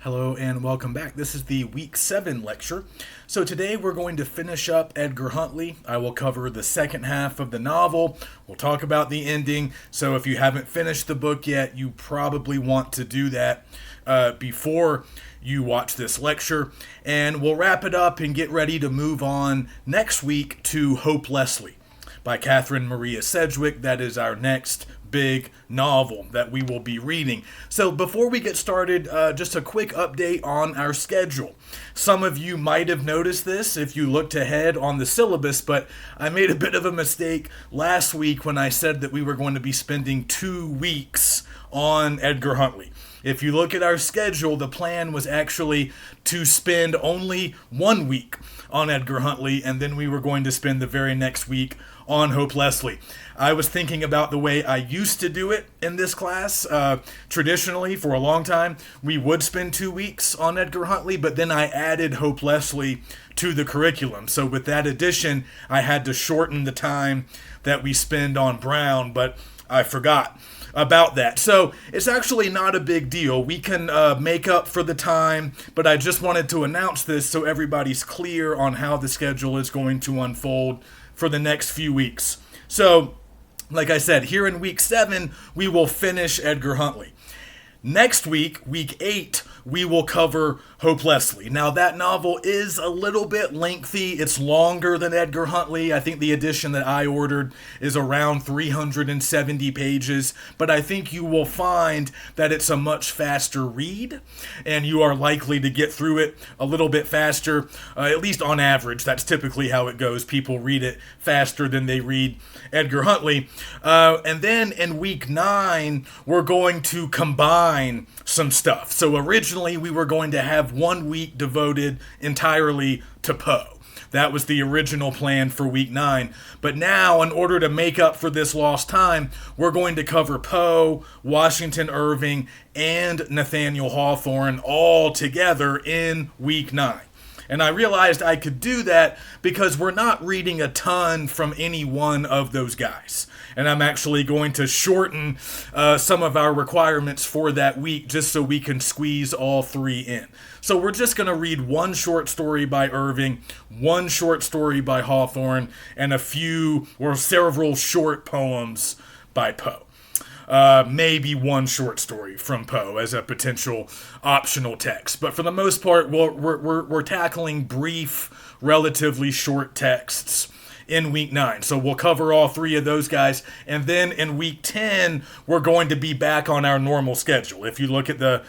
Hello and welcome back. This is the week 7 lecture. So today we're going to finish up Edgar Huntley. I will cover the second half of the novel. We'll talk about the ending. So if you haven't finished the book yet, you probably want to do that before you watch this lecture. And we'll wrap it up and get ready to move on next week to Hope Leslie by Catherine Maria Sedgwick. That is our next big novel that we will be reading. So before we get started, just a quick update on our schedule. Some of you might have noticed this if you looked ahead on the syllabus, but I made a bit of a mistake last week when I said that we were going to be spending 2 weeks on Edgar Huntley. If you look at our schedule, the plan was actually to spend only 1 week on Edgar Huntley, and then we were going to spend the very next week on Hope Leslie. I was thinking about the way I used to do it in this class. Traditionally, for a long time, we would spend 2 weeks on Edgar Huntley, but then I added Hope Leslie to the curriculum. So with that addition, I had to shorten the time that we spend on Brown, but I forgot about that. So it's actually not a big deal. We can make up for the time, but I just wanted to announce this so everybody's clear on how the schedule is going to unfold for the next few weeks. So, like I said, here in week 7, we will finish Edgar Huntley. Next week, week 8, we will cover Hope Leslie. Now, that novel is a little bit lengthy. It's longer than Edgar Huntley. I think the edition that I ordered is around 370 pages, but I think you will find that it's a much faster read, and you are likely to get through it a little bit faster, at least on average. That's typically how it goes. People read it faster than they read Edgar Huntley. And then in week 9, we're going to combine some stuff. So originally we were going to have 1 week devoted entirely to Poe. That was the original plan for week 9. But now, in order to make up for this lost time, we're going to cover Poe, Washington Irving, and Nathaniel Hawthorne all together in week 9. And I realized I could do that because we're not reading a ton from any one of those guys. And I'm actually going to shorten some of our requirements for that week just so we can squeeze all 3 in. So we're just going to read 1 short story by Irving, 1 short story by Hawthorne, and a few or several short poems by Poe. Maybe 1 short story from Poe as a potential optional text. But for the most part, we're tackling brief, relatively short texts in week 9. So we'll cover all 3 of those guys. And then in week 10, we're going to be back on our normal schedule. If you look at the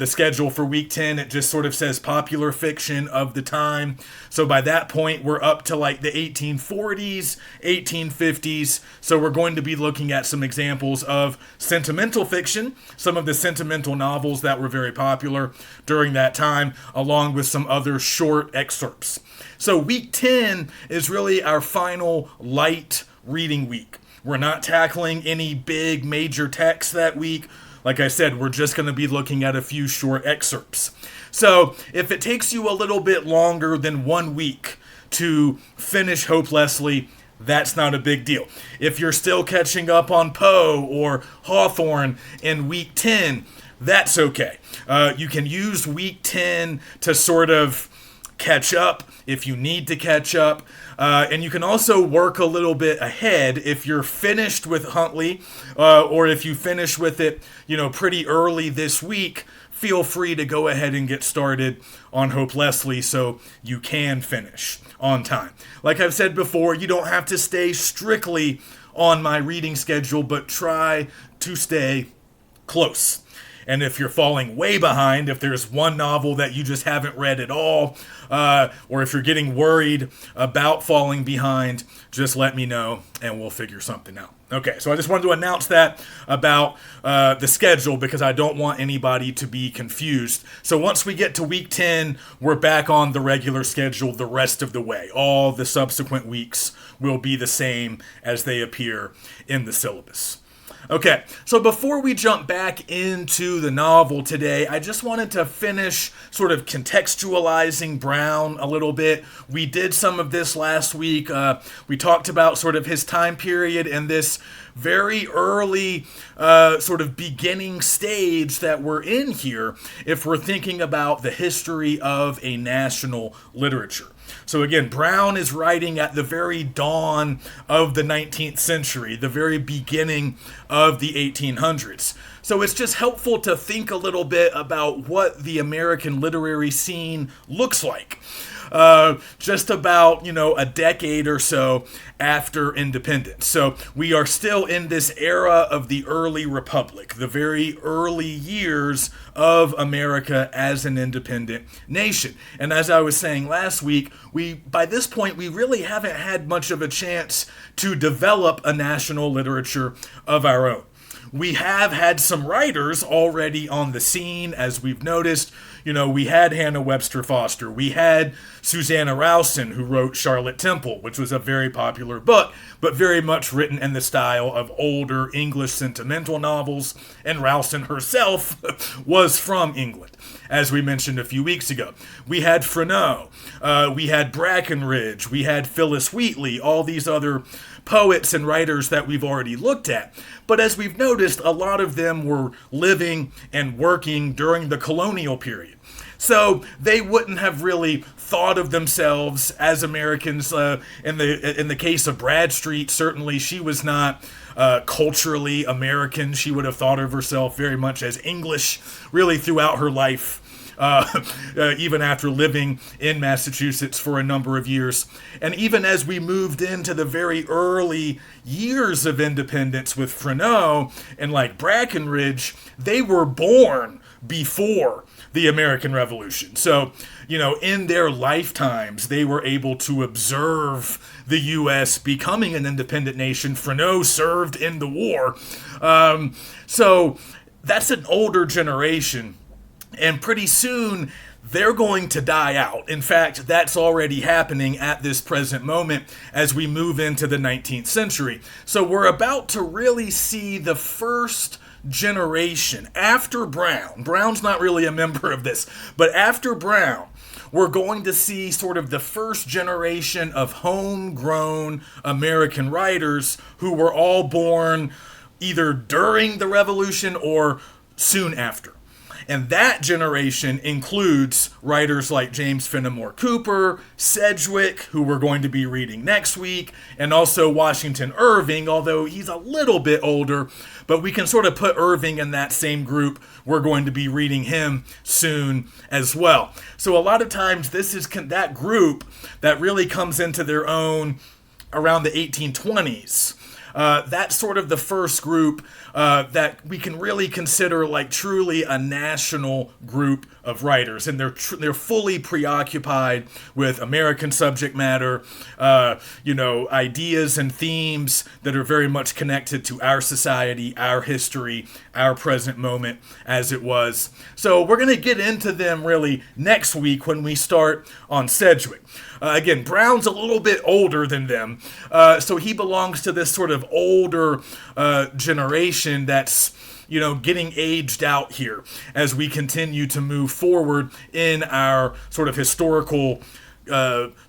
schedule for week 10, it just sort of says popular fiction of the time. So by that point, we're up to like the 1840s, 1850s. So we're going to be looking at some examples of sentimental fiction, some of the sentimental novels that were very popular during that time, along with some other short excerpts. So week 10 is really our final light reading week. We're not tackling any big major texts that week. Like I said, we're just going to be looking at a few short excerpts. So if it takes you a little bit longer than 1 week to finish Hope Leslie, that's not a big deal. If you're still catching up on Poe or Hawthorne in week 10, that's okay. You can use week 10 to sort of catch up if you need to catch up. And you can also work a little bit ahead if you're finished with Huntley, or if you finish with it, pretty early this week. Feel free to go ahead and get started on Hope Leslie so you can finish on time. Like I've said before, you don't have to stay strictly on my reading schedule, but try to stay close. And if you're falling way behind, if there's one novel that you just haven't read at all, or if you're getting worried about falling behind, just let me know and we'll figure something out. Okay, so I just wanted to announce that about the schedule because I don't want anybody to be confused. So once we get to week 10, we're back on the regular schedule the rest of the way. All the subsequent weeks will be the same as they appear in the syllabus. Okay, so before we jump back into the novel today, I just wanted to finish sort of contextualizing Brown a little bit. We did some of this last week. We talked about sort of his time period and this very early sort of beginning stage that we're in here if we're thinking about the history of a national literature. So again, Brown is writing at the very dawn of the 19th century, the very beginning of the 1800s. So it's just helpful to think a little bit about what the American literary scene looks like. Just about, a decade or so after independence. So we are still in this era of the early republic, the very early years of America as an independent nation. And as I was saying last week, by this point, we really haven't had much of a chance to develop a national literature of our own. We have had some writers already on the scene, as we've noticed. We had Hannah Webster Foster. We had Susanna Rowson, who wrote Charlotte Temple, which was a very popular book, but very much written in the style of older English sentimental novels. And Rowson herself was from England, as we mentioned a few weeks ago. We had Freneau. We had Brackenridge. We had Phyllis Wheatley, all these other poets and writers that we've already looked at. But as we've noticed, a lot of them were living and working during the colonial period. So they wouldn't have really thought of themselves as Americans. In the case of Bradstreet, certainly she was not culturally American. She would have thought of herself very much as English, really throughout her life. Even after living in Massachusetts for a number of years. And even as we moved into the very early years of independence with Freneau and like Brackenridge, they were born before the American Revolution. So, in their lifetimes, they were able to observe the U.S. becoming an independent nation. Freneau served in the war. So that's an older generation. And pretty soon, they're going to die out. In fact, that's already happening at this present moment as we move into the 19th century. So we're about to really see the first generation after Brown. Brown's not really a member of this, but after Brown, we're going to see sort of the first generation of homegrown American writers who were all born either during the Revolution or soon after. And that generation includes writers like James Fenimore Cooper, Sedgwick, who we're going to be reading next week, and also Washington Irving, although he's a little bit older, but we can sort of put Irving in that same group. We're going to be reading him soon as well. So a lot of times this is that group that really comes into their own around the 1820s. That's sort of the first group that we can really consider like truly a national group of writers, and they're fully preoccupied with American subject matter, ideas and themes that are very much connected to our society, our history, our present moment as it was. So we're going to get into them really next week when we start on Sedgwick. Again, Brown's a little bit older than them, so he belongs to this sort of older generation that's, getting aged out here as we continue to move forward in our sort of historical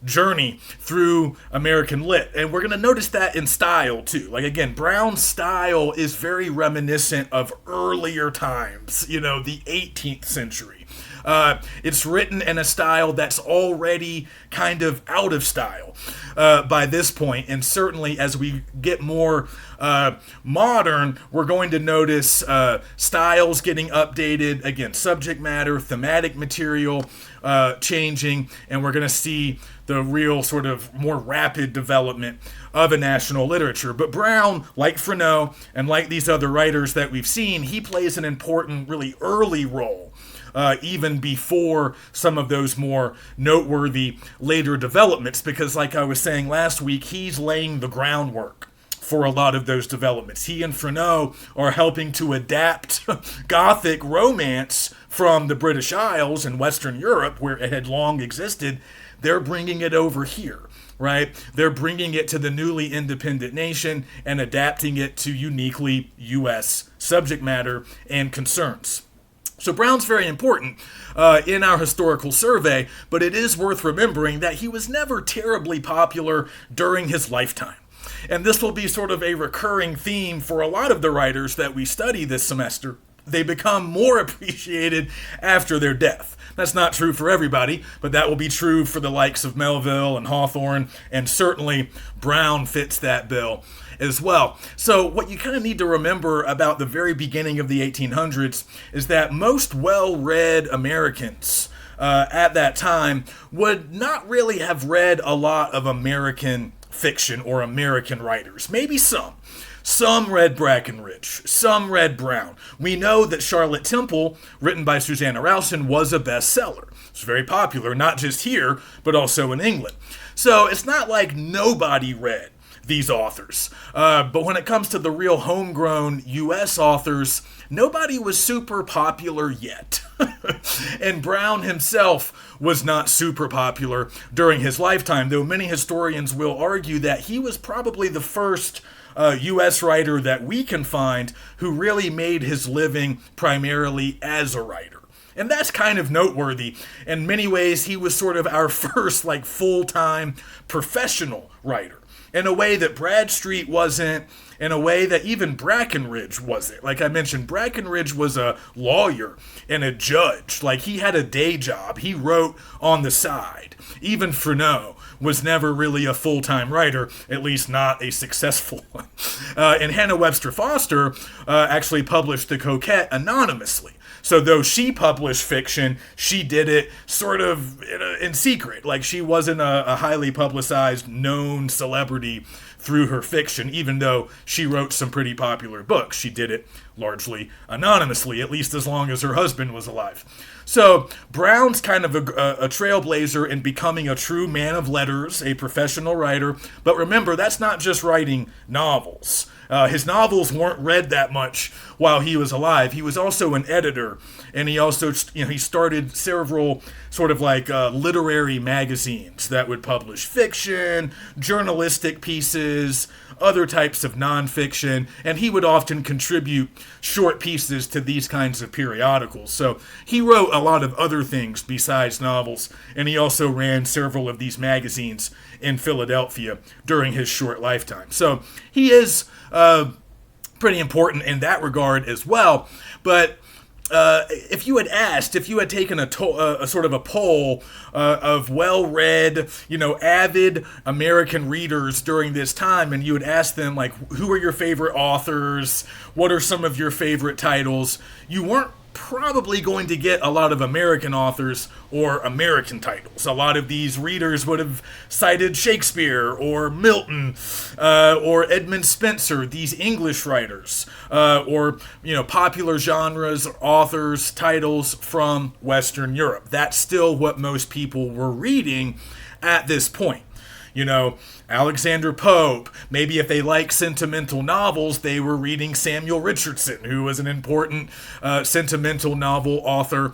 journey through American lit. And we're going to notice that in style too. Like again, Brown's style is very reminiscent of earlier times, the 18th century. It's written in a style that's already kind of out of style by this point, and certainly as we get more modern, we're going to notice styles getting updated, again, subject matter, thematic material changing, and we're going to see the real sort of more rapid development of a national literature. But Brown, like Freneau, and like these other writers that we've seen, he plays an important, really early role. Even before some of those more noteworthy later developments, because like I was saying last week, he's laying the groundwork for a lot of those developments. He and Freneau are helping to adapt Gothic romance from the British Isles and Western Europe, where it had long existed. They're bringing it over here, right? They're bringing it to the newly independent nation and adapting it to uniquely U.S. subject matter and concerns. So Brown's very important in our historical survey, but it is worth remembering that he was never terribly popular during his lifetime. And this will be sort of a recurring theme for a lot of the writers that we study this semester. They become more appreciated after their death. That's not true for everybody, but that will be true for the likes of Melville and Hawthorne, and certainly Brown fits that bill as well. So what you kind of need to remember about the very beginning of the 1800s is that most well-read Americans at that time would not really have read a lot of American fiction or American writers. Maybe some. Some read Brackenridge. Some read Brown. We know that Charlotte Temple, written by Susanna Rowson, was a bestseller. It's very popular, not just here, but also in England. So it's not like nobody read these authors. But when it comes to the real homegrown U.S. authors, nobody was super popular yet. And Brown himself was not super popular during his lifetime, though many historians will argue that he was probably the first U.S. writer that we can find who really made his living primarily as a writer. And that's kind of noteworthy. In many ways, he was sort of our first full-time professional writer, in a way that Bradstreet wasn't, in a way that even Brackenridge wasn't. Like I mentioned, Brackenridge was a lawyer and a judge. He had a day job. He wrote on the side. Even Freneau was never really a full-time writer, at least not a successful one. And Hannah Webster Foster actually published The Coquette anonymously. So though she published fiction, she did it sort of in secret. She wasn't a highly publicized, known celebrity through her fiction, even though she wrote some pretty popular books. She did it largely anonymously, at least as long as her husband was alive. So Brown's kind of a trailblazer in becoming a true man of letters, a professional writer. But remember, that's not just writing novels. His novels weren't read that much while he was alive. He was also an editor, and he also, he started several sort of literary magazines that would publish fiction, journalistic pieces, other types of nonfiction, and he would often contribute short pieces to these kinds of periodicals. So he wrote a lot of other things besides novels, and he also ran several of these magazines in Philadelphia during his short lifetime. So he is pretty important in that regard as well. But if you had taken a sort of a poll of well-read, avid American readers during this time, and you would ask them, who are your favorite authors? What are some of your favorite titles? You weren't probably going to get a lot of American authors or American titles. A lot of these readers would have cited Shakespeare or Milton or Edmund Spenser, these English writers, or popular genres, authors, titles from Western Europe. That's still what most people were reading at this point. Alexander Pope. Maybe if they like sentimental novels, they were reading Samuel Richardson, who was an important sentimental novel author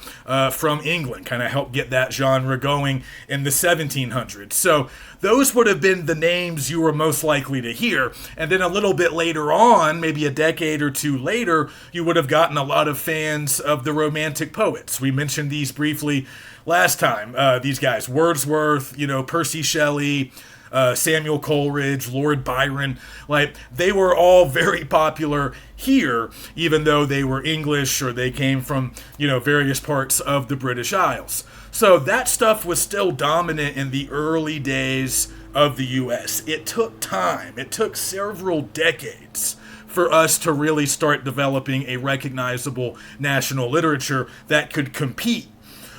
from England, kind of helped get that genre going in the 1700s. So those would have been the names you were most likely to hear. And then a little bit later on, maybe a decade or two later, you would have gotten a lot of fans of the Romantic poets. We mentioned these briefly last time. These guys, Wordsworth, Percy Shelley, Samuel Coleridge, Lord Byron, they were all very popular here, even though they were English or they came from, various parts of the British Isles. So that stuff was still dominant in the early days of the U.S. It took time. It took several decades for us to really start developing a recognizable national literature that could compete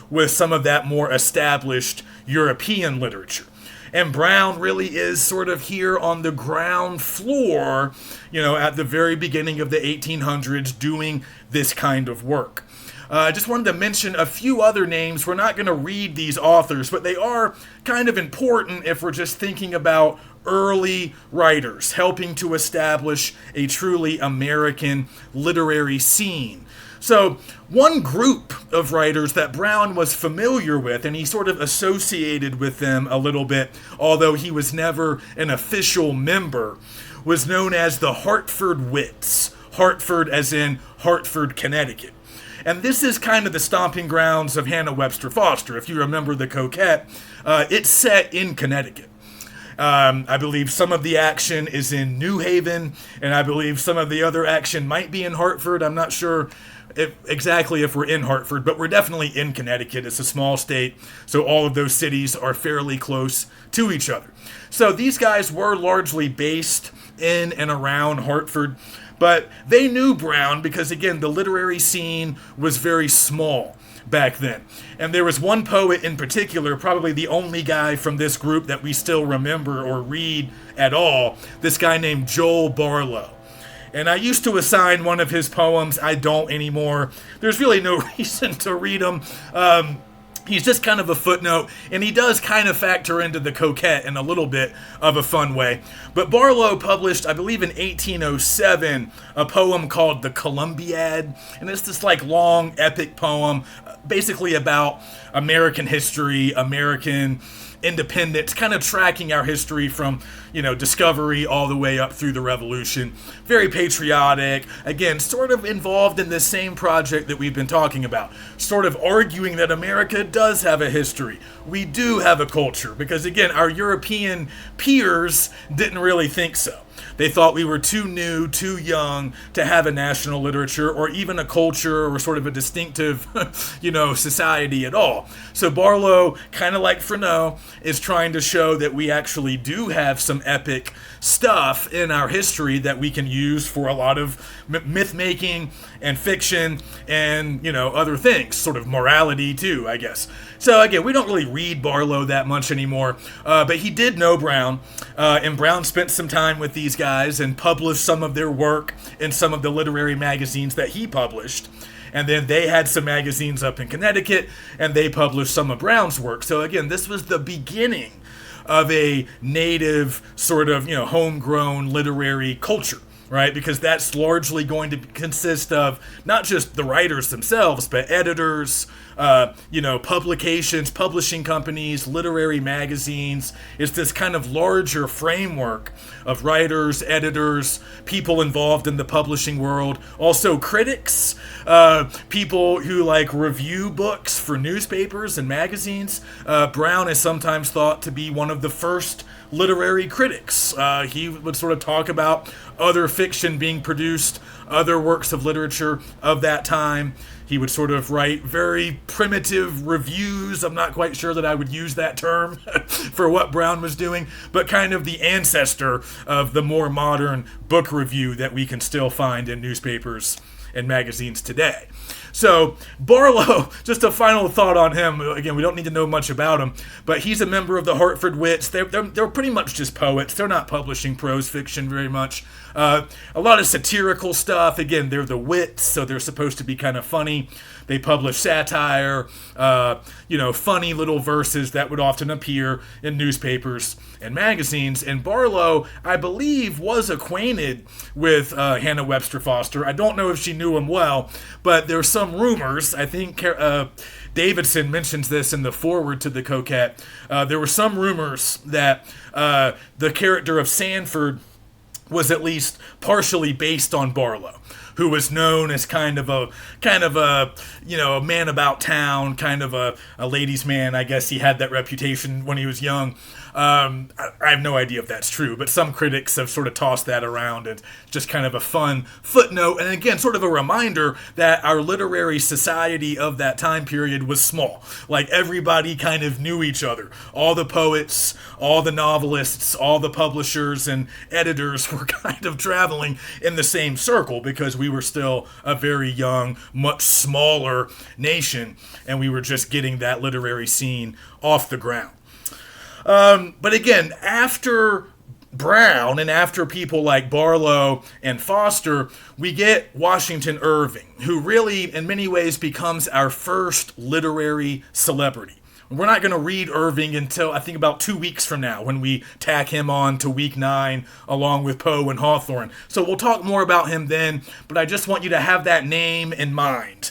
with some of that more established European literature. And Brown really is sort of here on the ground floor, at the very beginning of the 1800s doing this kind of work. I just wanted to mention a few other names. We're not going to read these authors, but they are kind of important if we're just thinking about early writers helping to establish a truly American literary scene. So one group of writers that Brown was familiar with, and he sort of associated with them a little bit, although he was never an official member, was known as the Hartford Wits. Hartford as in Hartford, Connecticut. And this is kind of the stomping grounds of Hannah Webster Foster. If you remember The Coquette, it's set in Connecticut. I believe some of the action is in New Haven, and I believe some of the other action might be in Hartford. I'm not sure exactly if we're in Hartford, but we're definitely in Connecticut. It's a small state, so all of those cities are fairly close to each other. So these guys were largely based in and around Hartford, but they knew Brown because, again, the literary scene was very small back then. And there was one poet in particular, probably the only guy from this group that we still remember or read at all, this guy named Joel Barlow. And I used to assign one of his poems. I don't anymore. There's really no reason to read them. He's just kind of a footnote, and he does kind of factor into the coquette in a little bit of a fun way. But Barlow published, I believe in 1807, a poem called The Columbiad, and it's this like long epic poem basically about American history, American independence, kind of tracking our history from, discovery all the way up through the Revolution. Very patriotic. Again, sort of involved in this same project that we've been talking about. Sort of arguing that America does have a history. We do have a culture. Because, again, our European peers didn't really think so. They thought we were too new, too young to have a national literature or even a culture or sort of a distinctive, society at all. So Barlow, kind of like Freneau, is trying to show that we actually do have some epic stuff in our history that we can use for a lot of myth-making and fiction and, other things, sort of morality too, I guess. So again, we don't really read Barlow that much anymore, but he did know Brown, and Brown spent some time with these guys and published some of their work in some of the literary magazines that he published. And then they had some magazines up in Connecticut, and they published some of Brown's work. So again, this was the beginning of a native sort of, homegrown literary culture, right? Because that's largely going to consist of not just the writers themselves, but editors, publications, publishing companies, literary magazines. It's this kind of larger framework of writers, editors, people involved in the publishing world. Also critics, people who review books for newspapers and magazines. Brown is sometimes thought to be one of the first literary critics. He would sort of talk about other fiction being produced, other works of literature of that time. He would sort of write very primitive reviews. I'm not quite sure that I would use that term for what Brown was doing, but kind of the ancestor of the more modern book review that we can still find in newspapers and magazines today. So Barlow, just a final thought on him. Again, we don't need to know much about him, but he's a member of the Hartford Wits. They're pretty much just poets. They're not publishing prose fiction very much. A lot of satirical stuff. Again, they're the wits, so they're supposed to be kind of funny. They publish satire, funny little verses that would often appear in newspapers and magazines. And Barlow, I believe, was acquainted with Hannah Webster Foster. I don't know if she knew him well, but there's some rumors. I think Davidson mentions this in the foreword to the Coquette. There were some rumors that the character of Sanford was at least partially based on Barlow, who was known as kind of a a man about town, kind of a ladies' man. I guess he had that reputation when he was young. I have no idea if that's true, but some critics have sort of tossed that around, and just kind of a fun footnote, and again, sort of a reminder that our literary society of that time period was small. Everybody kind of knew each other. All the poets, all the novelists, all the publishers and editors were kind of traveling in the same circle because we were still a very young, much smaller nation, and we were just getting that literary scene off the ground. But again, after Brown and after people like Barlow and Foster, we get Washington Irving, who really, in many ways, becomes our first literary celebrity. We're not going to read Irving until, I think, about 2 weeks from now when we tack him on to week 9 along with Poe and Hawthorne. So we'll talk more about him then, but I just want you to have that name in mind.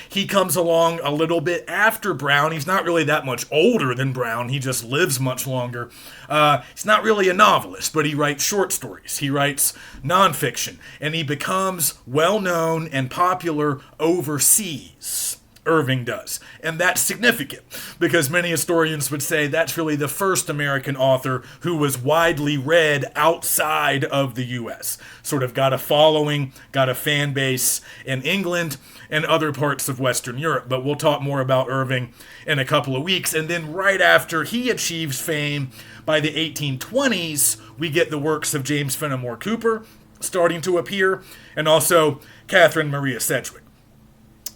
He comes along a little bit after Brown. He's not really that much older than Brown. He just lives much longer. He's not really a novelist, but he writes short stories. He writes nonfiction, and he becomes well-known and popular overseas. Irving does. And that's significant because many historians would say that's really the first American author who was widely read outside of the U.S. Sort of got a following, got a fan base in England and other parts of Western Europe. But we'll talk more about Irving in a couple of weeks. And then right after he achieves fame, by the 1820s, we get the works of James Fenimore Cooper starting to appear, and also Catherine Maria Sedgwick.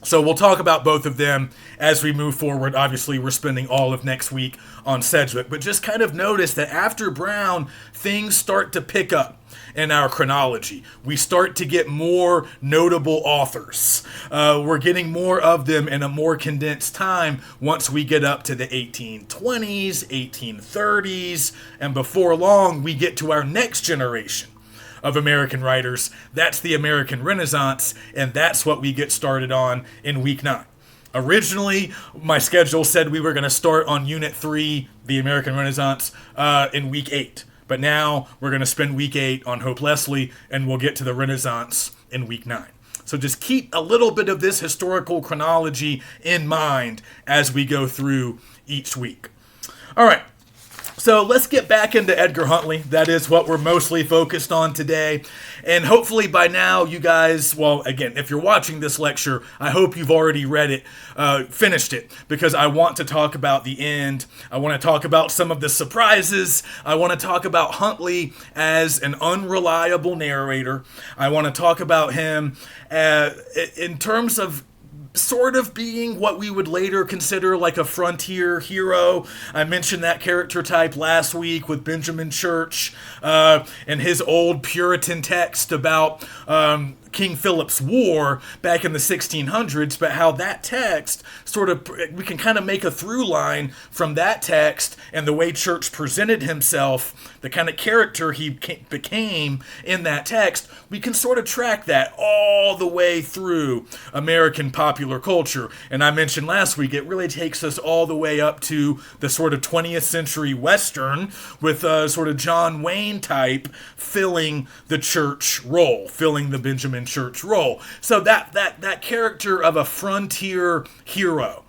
So we'll talk about both of them as we move forward. Obviously, we're spending all of next week on Sedgwick, but just kind of notice that after Brown, things start to pick up in our chronology. We start to get more notable authors. We're getting more of them in a more condensed time once we get up to the 1820s, 1830s, and before long, we get to our next generation of American writers. That's the American Renaissance, and that's what we get started on in week 9. Originally, my schedule said we were going to start on Unit 3, the American Renaissance, in week 8. But now we're going to spend week 8 on Hope Leslie, and we'll get to the Renaissance in week 9. So just keep a little bit of this historical chronology in mind as we go through each week. All right. So let's get back into Edgar Huntley. That is what we're mostly focused on today. And hopefully by now you guys, well, again, if you're watching this lecture, I hope you've already read it, finished it, because I want to talk about the end. I want to talk about some of the surprises. I want to talk about Huntley as an unreliable narrator. I want to talk about him in terms of sort of being what we would later consider like a frontier hero. I mentioned that character type last week with Benjamin Church and his old Puritan text about King Philip's War back in the 1600s, but how that text sort of, we can kind of make a through line from that text and the way Church presented himself, the kind of character he became in that text. We can sort of track that all the way through American popular culture. And I mentioned last week, it really takes us all the way up to the sort of 20th century Western with sort of John Wayne type filling the Church role, filling the Benjamin Church role. So that character of a frontier hero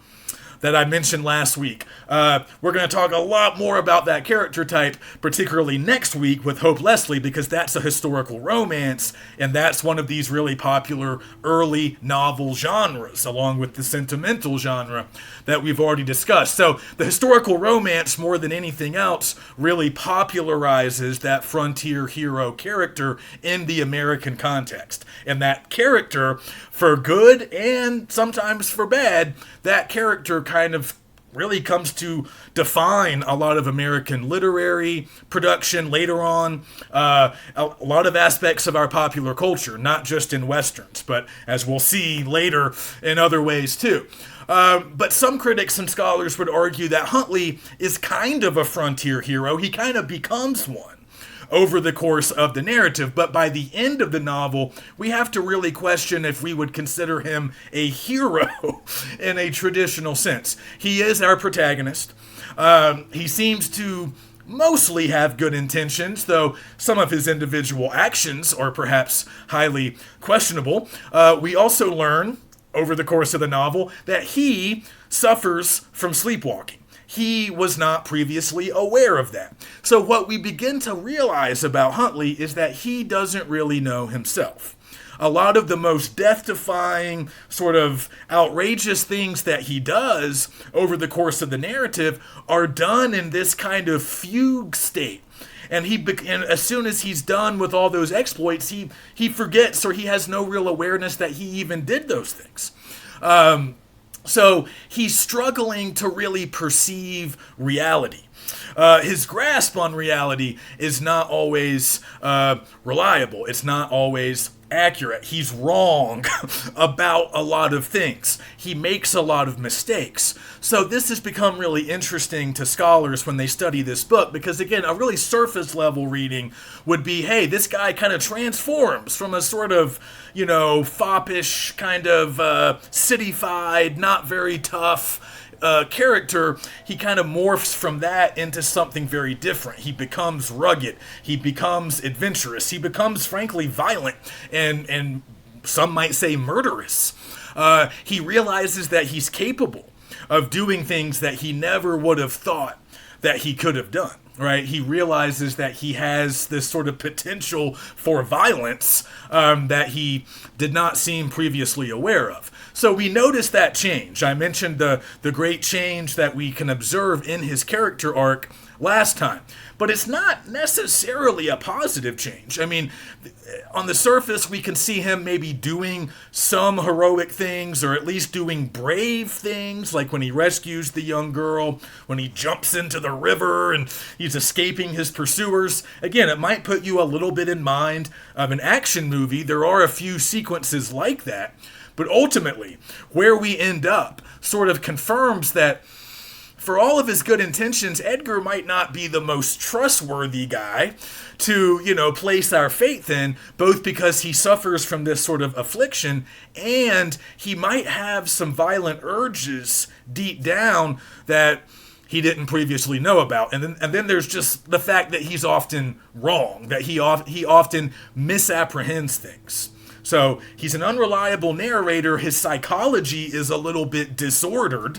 that I mentioned last week. We're going to talk a lot more about that character type, particularly next week with Hope Leslie, because that's a historical romance, and that's one of these really popular early novel genres, along with the sentimental genre that we've already discussed. So the historical romance, more than anything else, really popularizes that frontier hero character in the American context. And that character, for good and sometimes for bad, that character kind of really comes to define a lot of American literary production later on, a lot of aspects of our popular culture, not just in Westerns, but as we'll see later in other ways too. But some critics and scholars would argue that Huntley is kind of a frontier hero. He kind of becomes one over the course of the narrative, but by the end of the novel, we have to really question if we would consider him a hero in a traditional sense. He is our protagonist. He seems to mostly have good intentions, though some of his individual actions are perhaps highly questionable. We also learn over the course of the novel that he suffers from sleepwalking. He was not previously aware of that. So what we begin to realize about Huntley is that he doesn't really know himself. A lot of the most death-defying, sort of outrageous things that he does over the course of the narrative are done in this kind of fugue state. And as soon as he's done with all those exploits, he forgets, or he has no real awareness that he even did those things. So he's struggling to really perceive reality. His grasp on reality is not always reliable. It's not always accurate. He's wrong about a lot of things. He makes a lot of mistakes. So this has become really interesting to scholars when they study this book, because again, a really surface level reading would be, hey, this guy kind of transforms from a sort of, foppish kind of cityfied, not very tough character. He kind of morphs from that into something very different. He becomes rugged. He becomes adventurous. He becomes, frankly, violent and some might say murderous. He realizes that he's capable of doing things that he never would have thought that he could have done. Right, he realizes that he has this sort of potential for violence that he did not seem previously aware of. So we notice that change. I mentioned the great change that we can observe in his character arc last time. But it's not necessarily a positive change. I mean, on the surface, we can see him maybe doing some heroic things, or at least doing brave things, like when he rescues the young girl, when he jumps into the river and he's escaping his pursuers. Again, it might put you a little bit in mind of an action movie. There are a few sequences like that. But ultimately, where we end up sort of confirms that for all of his good intentions, Edgar might not be the most trustworthy guy to, place our faith in, both because he suffers from this sort of affliction and he might have some violent urges deep down that he didn't previously know about. And then there's just the fact that he's often wrong, that he often misapprehends things. So he's an unreliable narrator. His psychology is a little bit disordered.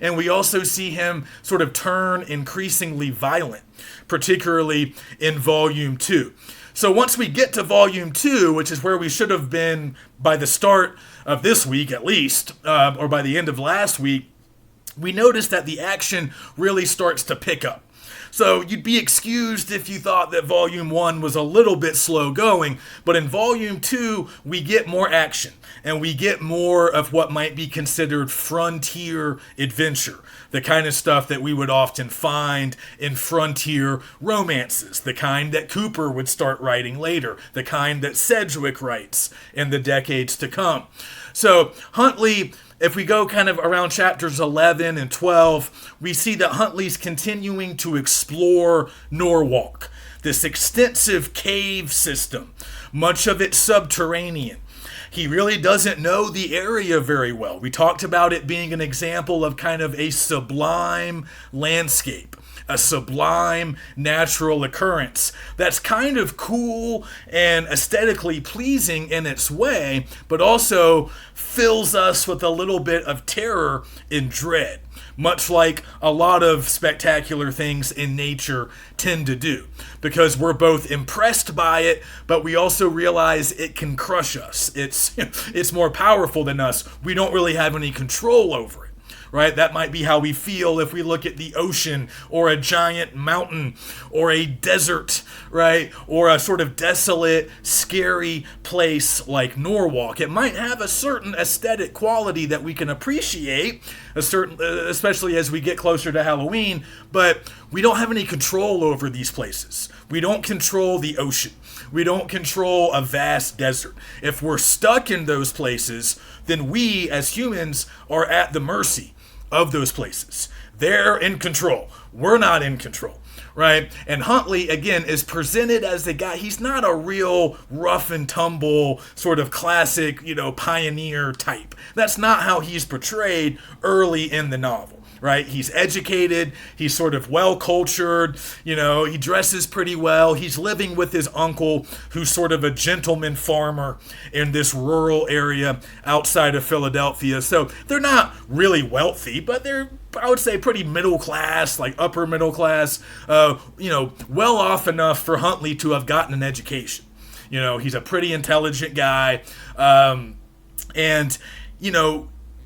And we also see him sort of turn increasingly violent, particularly in Volume 2. So once we get to Volume 2, which is where we should have been by the start of this week at least, or by the end of last week, we notice that the action really starts to pick up. So you'd be excused if you thought that Volume 1 was a little bit slow going, but in Volume 2, we get more action, and we get more of what might be considered frontier adventure, the kind of stuff that we would often find in frontier romances, the kind that Cooper would start writing later, the kind that Sedgwick writes in the decades to come. So Huntley, if we go kind of around chapters 11 and 12, we see that Huntley's continuing to explore Norwalk, this extensive cave system, much of it subterranean. He really doesn't know the area very well. We talked about it being an example of kind of a sublime landscape, a sublime natural occurrence that's kind of cool and aesthetically pleasing in its way, but also fills us with a little bit of terror and dread, much like a lot of spectacular things in nature tend to do, because we're both impressed by it, but we also realize it can crush us. It's more powerful than us. We don't really have any control over it. Right? That might be how we feel if we look at the ocean or a giant mountain or a desert, right? Or a sort of desolate, scary place like Norwalk. It might have a certain aesthetic quality that we can appreciate, especially as we get closer to Halloween, but we don't have any control over these places. We don't control the ocean. We don't control a vast desert. If we're stuck in those places, then we as humans are at the mercy of those places. They're in control. We're not in control, right? And Huntley, again, is presented as the guy. He's not a real rough and tumble sort of classic, pioneer type. That's not how he's portrayed early in the novel. Right? He's educated, he's sort of well-cultured, he dresses pretty well, he's living with his uncle, who's sort of a gentleman farmer in this rural area outside of Philadelphia. So they're not really wealthy, but they're, I would say, pretty middle class, like upper middle class, well off enough for Huntley to have gotten an education. He's a pretty intelligent guy, and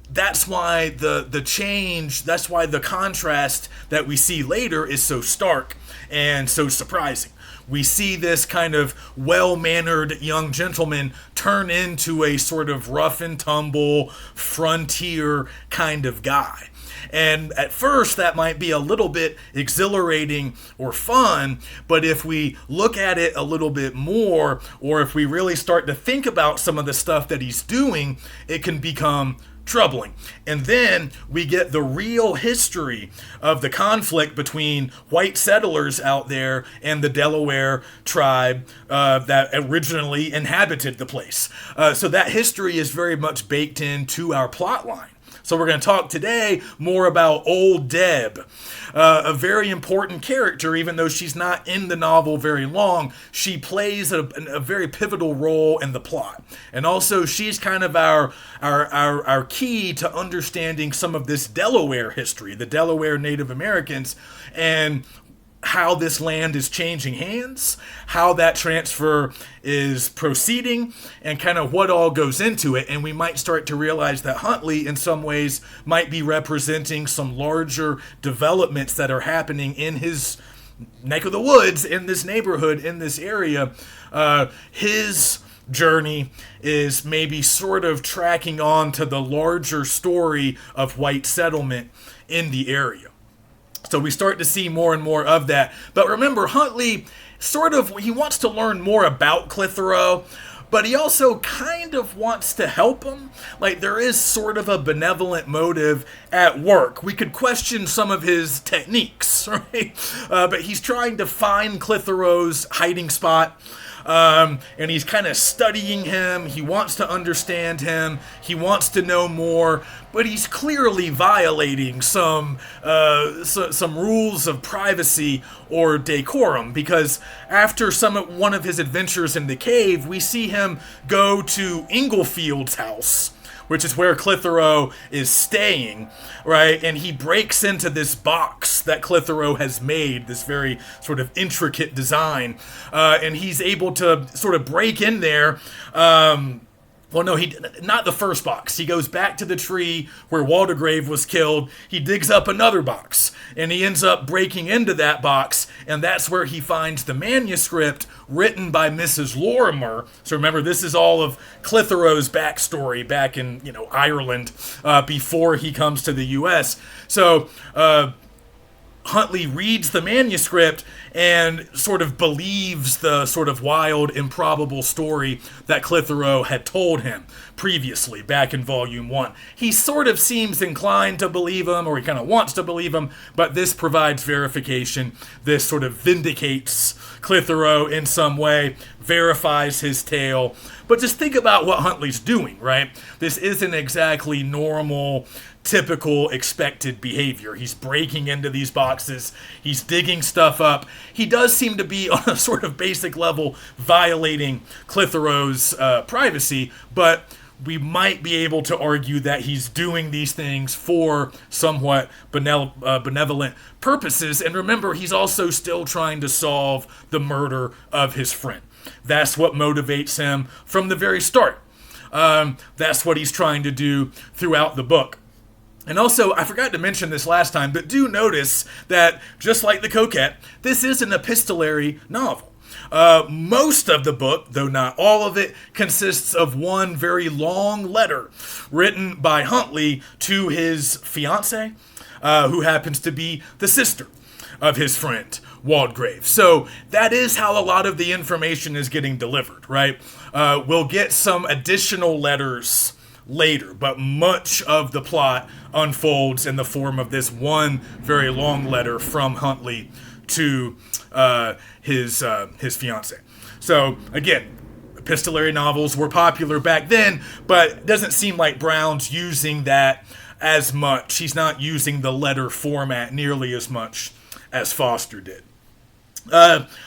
that's why the change, that's why the contrast that we see later is so stark and so surprising. We see this kind of well-mannered young gentleman turn into a sort of rough and tumble, frontier kind of guy. And at first, that might be a little bit exhilarating or fun, but if we look at it a little bit more, or if we really start to think about some of the stuff that he's doing, it can become troubling. And then we get the real history of the conflict between white settlers out there and the Delaware tribe that originally inhabited the place. So that history is very much baked into our plot line. So we're going to talk today more about Old Deb, a very important character, even though she's not in the novel very long. She plays a very pivotal role in the plot. And also she's kind of our key to understanding some of this Delaware history, the Delaware Native Americans, and how this land is changing hands, how that transfer is proceeding, and kind of what all goes into it. And we might start to realize that Huntley, in some ways, might be representing some larger developments that are happening in his neck of the woods, in this neighborhood, in this area. His journey is maybe sort of tracking on to the larger story of white settlement in the area. So we start to see more and more of that. But remember, Huntley he wants to learn more about Clitheroe, but he also kind of wants to help him. Like, there is sort of a benevolent motive at work. We could question some of his techniques, right? But he's trying to find Clitheroe's hiding spot. And he's kind of studying him. He wants to understand him. He wants to know more, but he's clearly violating some rules of privacy or decorum, because after one of his adventures in the cave, we see him go to Inglefield's house, which is where Clitheroe is staying, right? And he breaks into this box that Clitheroe has made, this very sort of intricate design, and he's able to sort of break in there. Well, no, not the first box. He goes back to the tree where Waldegrave was killed. He digs up another box, and he ends up breaking into that box, and that's where he finds the manuscript written by Mrs. Lorimer. So remember, this is all of Clitheroe's backstory back in, Ireland, before he comes to the U.S. So Huntley reads the manuscript and sort of believes the sort of wild, improbable story that Clitheroe had told him previously back in Volume 1. He sort of seems inclined to believe him, or he kind of wants to believe him, but this provides verification. This sort of vindicates Clitheroe in some way, verifies his tale. But just think about what Huntley's doing, right? This isn't exactly normal, typical, expected behavior. He's breaking into these boxes. He's digging stuff up. He does seem to be, on a sort of basic level, violating Clitheroe's privacy, but we might be able to argue that he's doing these things for somewhat benevolent purposes. And remember, he's also still trying to solve the murder of his friend. That's what motivates him from the very start. That's what he's trying to do throughout the book. And also, I forgot to mention this last time, but do notice that, just like The Coquette, this is an epistolary novel. Most of the book, though not all of it, consists of one very long letter written by Huntley to his fiancée, who happens to be the sister of his friend, Waldegrave. So that is how a lot of the information is getting delivered, right? We'll get some additional letters later, but much of the plot unfolds in the form of this one very long letter from Huntley to his fiancée. So again, epistolary novels were popular back then, but it doesn't seem like Brown's using that as much. He's not using the letter format nearly as much as Foster did.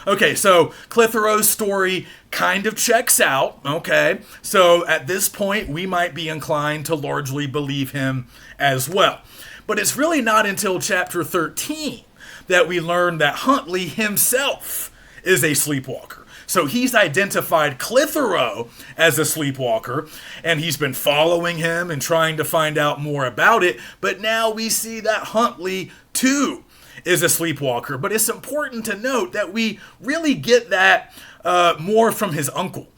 Okay, so Clitheroe's story kind of checks out, okay? So at this point, we might be inclined to largely believe him as well. But it's really not until chapter 13 that we learn that Huntley himself is a sleepwalker. So he's identified Clitheroe as a sleepwalker, and he's been following him and trying to find out more about it. But now we see that Huntley, too, is a sleepwalker. But it's important to note that we really get that more from his uncle.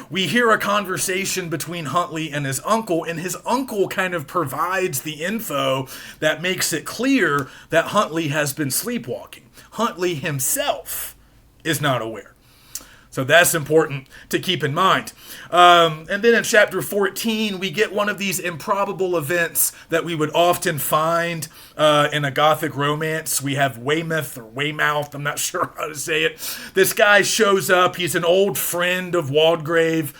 We hear a conversation between Huntley and his uncle kind of provides the info that makes it clear that Huntley has been sleepwalking. Huntley himself is not aware. So that's important to keep in mind. And then in chapter 14, we get one of these improbable events that we would often find in a Gothic romance. We have Weymouth or Weymouth, I'm not sure how to say it. This guy shows up. He's an old friend of Waldegrave.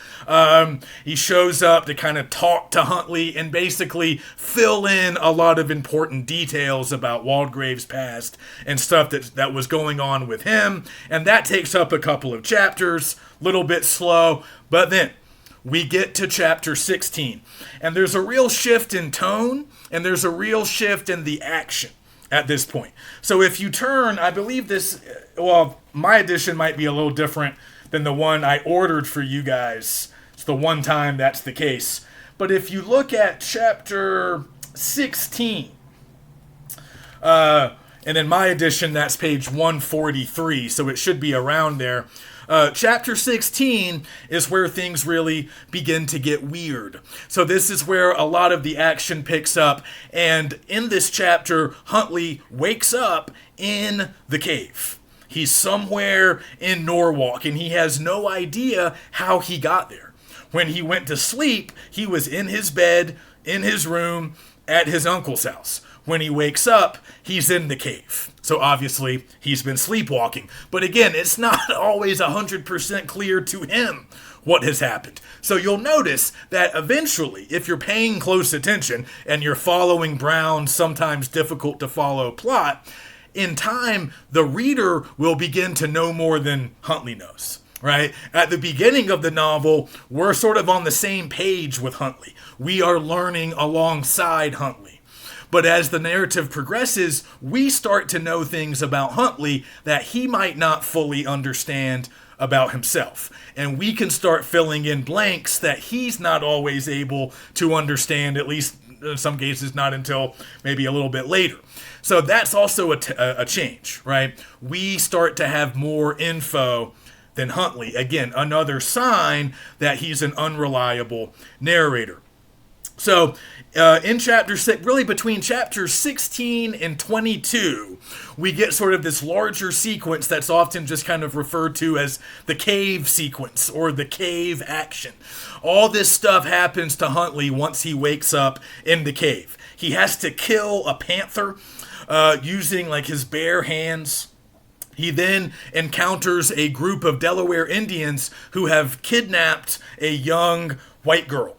He shows up to kind of talk to Huntley and basically fill in a lot of important details about Waldegrave's past and stuff that was going on with him. And that takes up a couple of chapters, a little bit slow, but then we get to chapter 16, and there's a real shift in tone, and there's a real shift in the action at this point. So if you turn, I believe this, well, my edition might be a little different than the one I ordered for you guys. It's the one time that's the case. But if you look at chapter 16, and in my edition, that's page 143, so it should be around there. Chapter 16 is where things really begin to get weird. So this is where a lot of the action picks up. And in this chapter, Huntley wakes up in the cave. He's somewhere in Norwalk, and he has no idea how he got there. When he went to sleep, he was in his bed, in his room, at his uncle's house. When he wakes up, he's in the cave. So obviously, he's been sleepwalking. But again, it's not always 100% clear to him what has happened. So you'll notice that eventually, if you're paying close attention and you're following Brown's sometimes difficult to follow plot, in time, the reader will begin to know more than Huntley knows. Right? At the beginning of the novel, we're sort of on the same page with Huntley. We are learning alongside Huntley. But as the narrative progresses, we start to know things about Huntley that he might not fully understand about himself. And we can start filling in blanks that he's not always able to understand, at least in some cases not until maybe a little bit later. So that's also a change, right? We start to have more info than Huntley. Again, another sign that he's an unreliable narrator. So in chapter 6, really between chapters 16 and 22, we get sort of this larger sequence that's often just kind of referred to as the cave sequence or the cave action. All this stuff happens to Huntley once he wakes up in the cave. He has to kill a panther using like his bare hands. He then encounters a group of Delaware Indians who have kidnapped a young white girl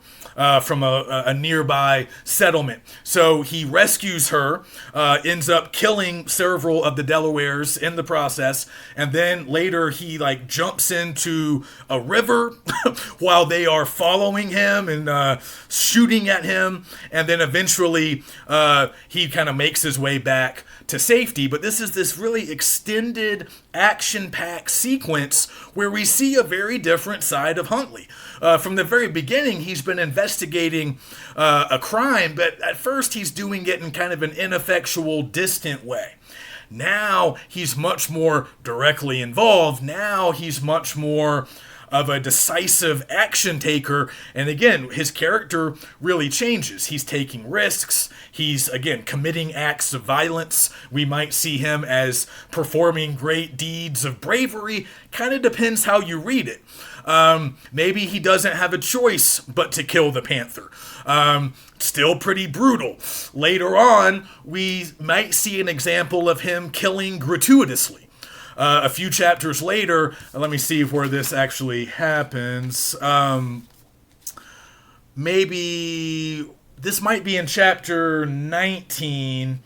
from a nearby settlement. So he rescues her, ends up killing several of the Delawares in the process, and then later he like jumps into a river while they are following him and shooting at him, and then eventually he kind of makes his way back to safety. But this is this really extended action-packed sequence where we see a very different side of Huntley. From the very beginning, he's been investigating a crime, but at first he's doing it in kind of an ineffectual, distant way. Now he's much more directly involved. Now he's much more of a decisive action taker. And again, his character really changes. He's taking risks. He's, again, committing acts of violence. We might see him as performing great deeds of bravery. Kind of depends how you read it. Maybe he doesn't have a choice but to kill the panther. Still pretty brutal. Later on, we might see an example of him killing gratuitously. A few chapters later, let me see where this actually happens. Maybe this might be in chapter 19,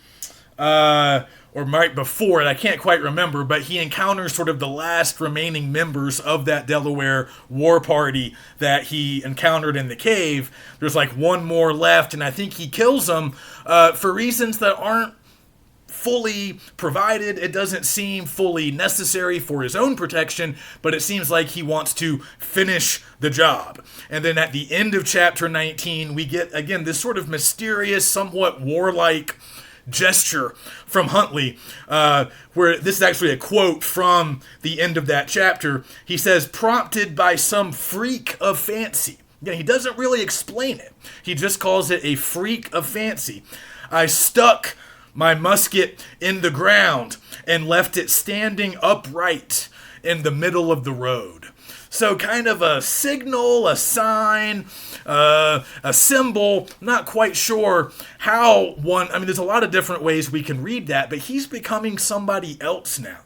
or right before it. I can't quite remember, but he encounters sort of the last remaining members of that Delaware war party that he encountered in the cave. There's like one more left, and I think he kills them for reasons that aren't fully provided. It doesn't seem fully necessary for his own protection, but it seems like he wants to finish the job. And then at the end of chapter 19, we get, again, this sort of mysterious, somewhat warlike gesture from Huntley, where this is actually a quote from the end of that chapter. He says, "Prompted by some freak of fancy." Yeah, he doesn't really explain it. He just calls it a freak of fancy. "I stuck my musket in the ground and left it standing upright in the middle of the road." So kind of a signal, a sign, a symbol. Not quite sure how there's a lot of different ways we can read that, but he's becoming somebody else now.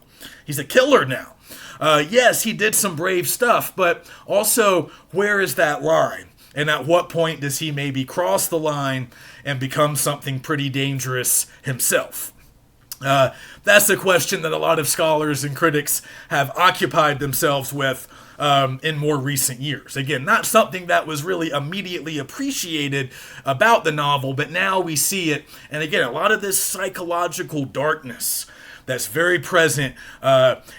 He's a killer now. Yes, he did some brave stuff, but also, where is that line? And at what point does he maybe cross the line and become something pretty dangerous himself? That's a question that a lot of scholars and critics have occupied themselves with in more recent years. Again, not something that was really immediately appreciated about the novel, but now we see it. And again, a lot of this psychological darkness that's very present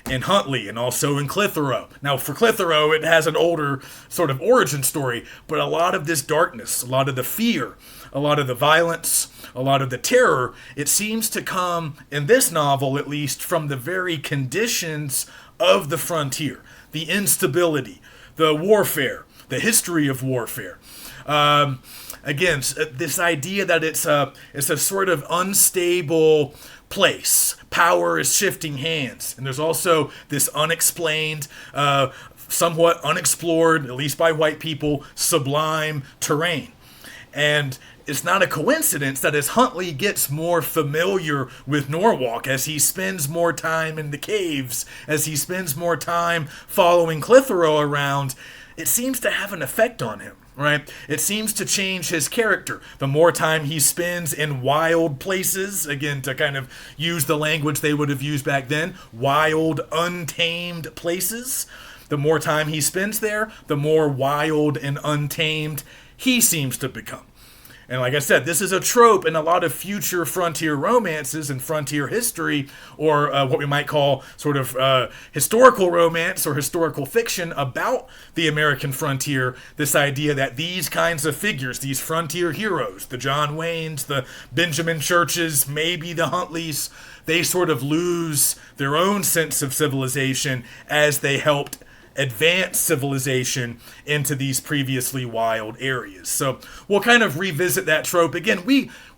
in Huntley and also in Clitheroe. Now, for Clitheroe, it has an older sort of origin story, but a lot of this darkness, a lot of the fear, a lot of the violence, a lot of the terror, it seems to come, in this novel at least, from the very conditions of the frontier, the instability, the warfare, the history of warfare. Again, this idea that it's a sort of unstable place. Power is shifting hands. And there's also this unexplained, somewhat unexplored, at least by white people, sublime terrain. And it's not a coincidence that as Huntley gets more familiar with Norwalk, as he spends more time in the caves, as he spends more time following Clitheroe around, it seems to have an effect on him. Right? It seems to change his character. The more time he spends in wild places, again, to kind of use the language they would have used back then, wild, untamed places, the more time he spends there, the more wild and untamed he seems to become. And like I said, this is a trope in a lot of future frontier romances and frontier history, or what we might call sort of historical romance or historical fiction about the American frontier. This idea that these kinds of figures, these frontier heroes, the John Waynes, the Benjamin Churches, maybe the Huntleys, they sort of lose their own sense of civilization as they helped advance civilization into these previously wild areas. So we'll kind of revisit that trope. Again,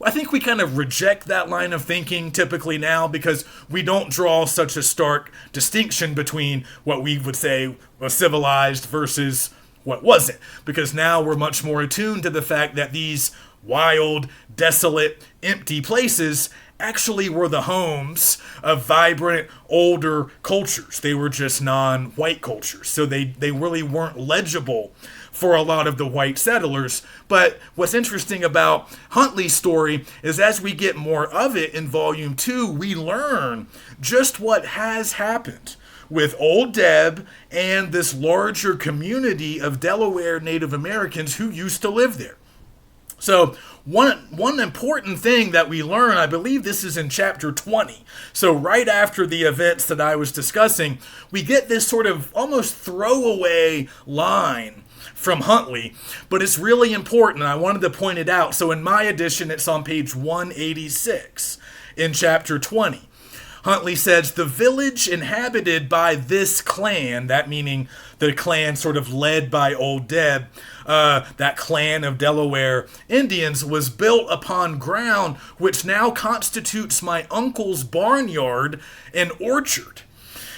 I think we kind of reject that line of thinking typically now because we don't draw such a stark distinction between what we would say was civilized versus what wasn't. Because now we're much more attuned to the fact that these wild, desolate, empty places actually were the homes of vibrant, older cultures. They were just non-white cultures. So they really weren't legible for a lot of the white settlers. But what's interesting about Huntley's story is as we get more of it in Volume 2, we learn just what has happened with Old Deb and this larger community of Delaware Native Americans who used to live there. So one important thing that we learn, I believe this is in chapter 20. So right after the events that I was discussing, we get this sort of almost throwaway line from Huntley, but it's really important. I wanted to point it out. So in my edition, it's on page 186 in chapter 20. Huntley says, the village inhabited by this clan, that meaning the clan sort of led by Old Deb, that clan of Delaware Indians, was built upon ground which now constitutes my uncle's barnyard and orchard.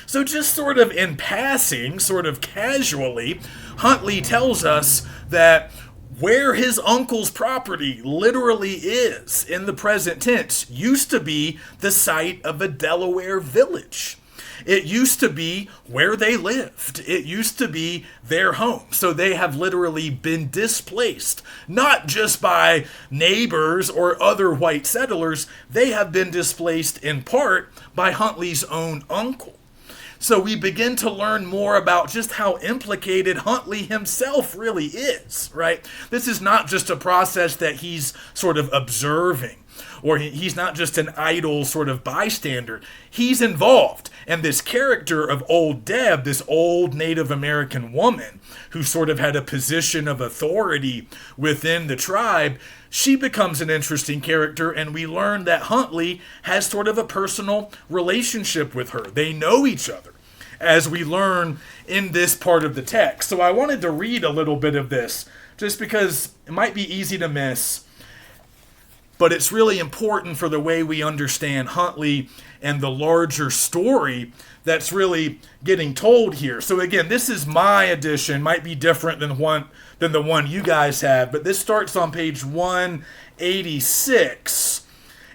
So just sort of in passing, sort of casually, Huntley tells us that where his uncle's property literally is in the present tense used to be the site of a Delaware village. It used to be where they lived. It used to be their home. So they have literally been displaced, not just by neighbors or other white settlers. They have been displaced in part by Huntley's own uncle. So we begin to learn more about just how implicated Huntley himself really is, right? This is not just a process that he's sort of observing, or he's not just an idle sort of bystander. He's involved. And this character of Old Deb, this old Native American woman who sort of had a position of authority within the tribe, she becomes an interesting character, and we learn that Huntley has sort of a personal relationship with her. They know each other, as we learn in this part of the text. So I wanted to read a little bit of this, just because it might be easy to miss. but it's really important for the way we understand Huntley and the larger story that's really getting told here. So again, this is my edition, might be different than the one you guys have, but this starts on page 186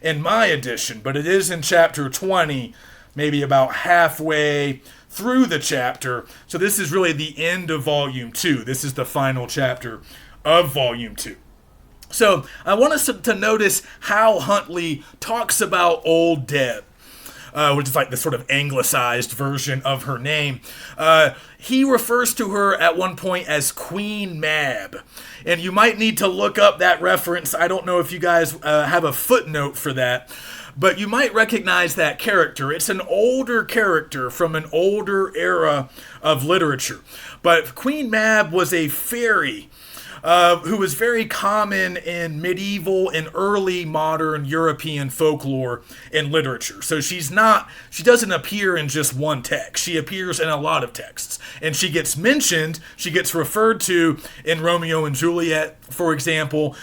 in my edition, but it is in chapter 20, maybe about halfway through the chapter. So this is really the end of volume 2. This is the final chapter of volume 2. So I want us to notice how Huntley talks about Old Deb, which is like the sort of anglicized version of her name. He refers to her at one point as Queen Mab. And you might need to look up that reference. I don't know if you guys have a footnote for that, but you might recognize that character. It's an older character from an older era of literature. But Queen Mab was a fairy who was very common in medieval and early modern European folklore and literature. So she doesn't appear in just one text. She appears in a lot of texts. And she gets mentioned, she gets referred to in Romeo and Juliet, for example.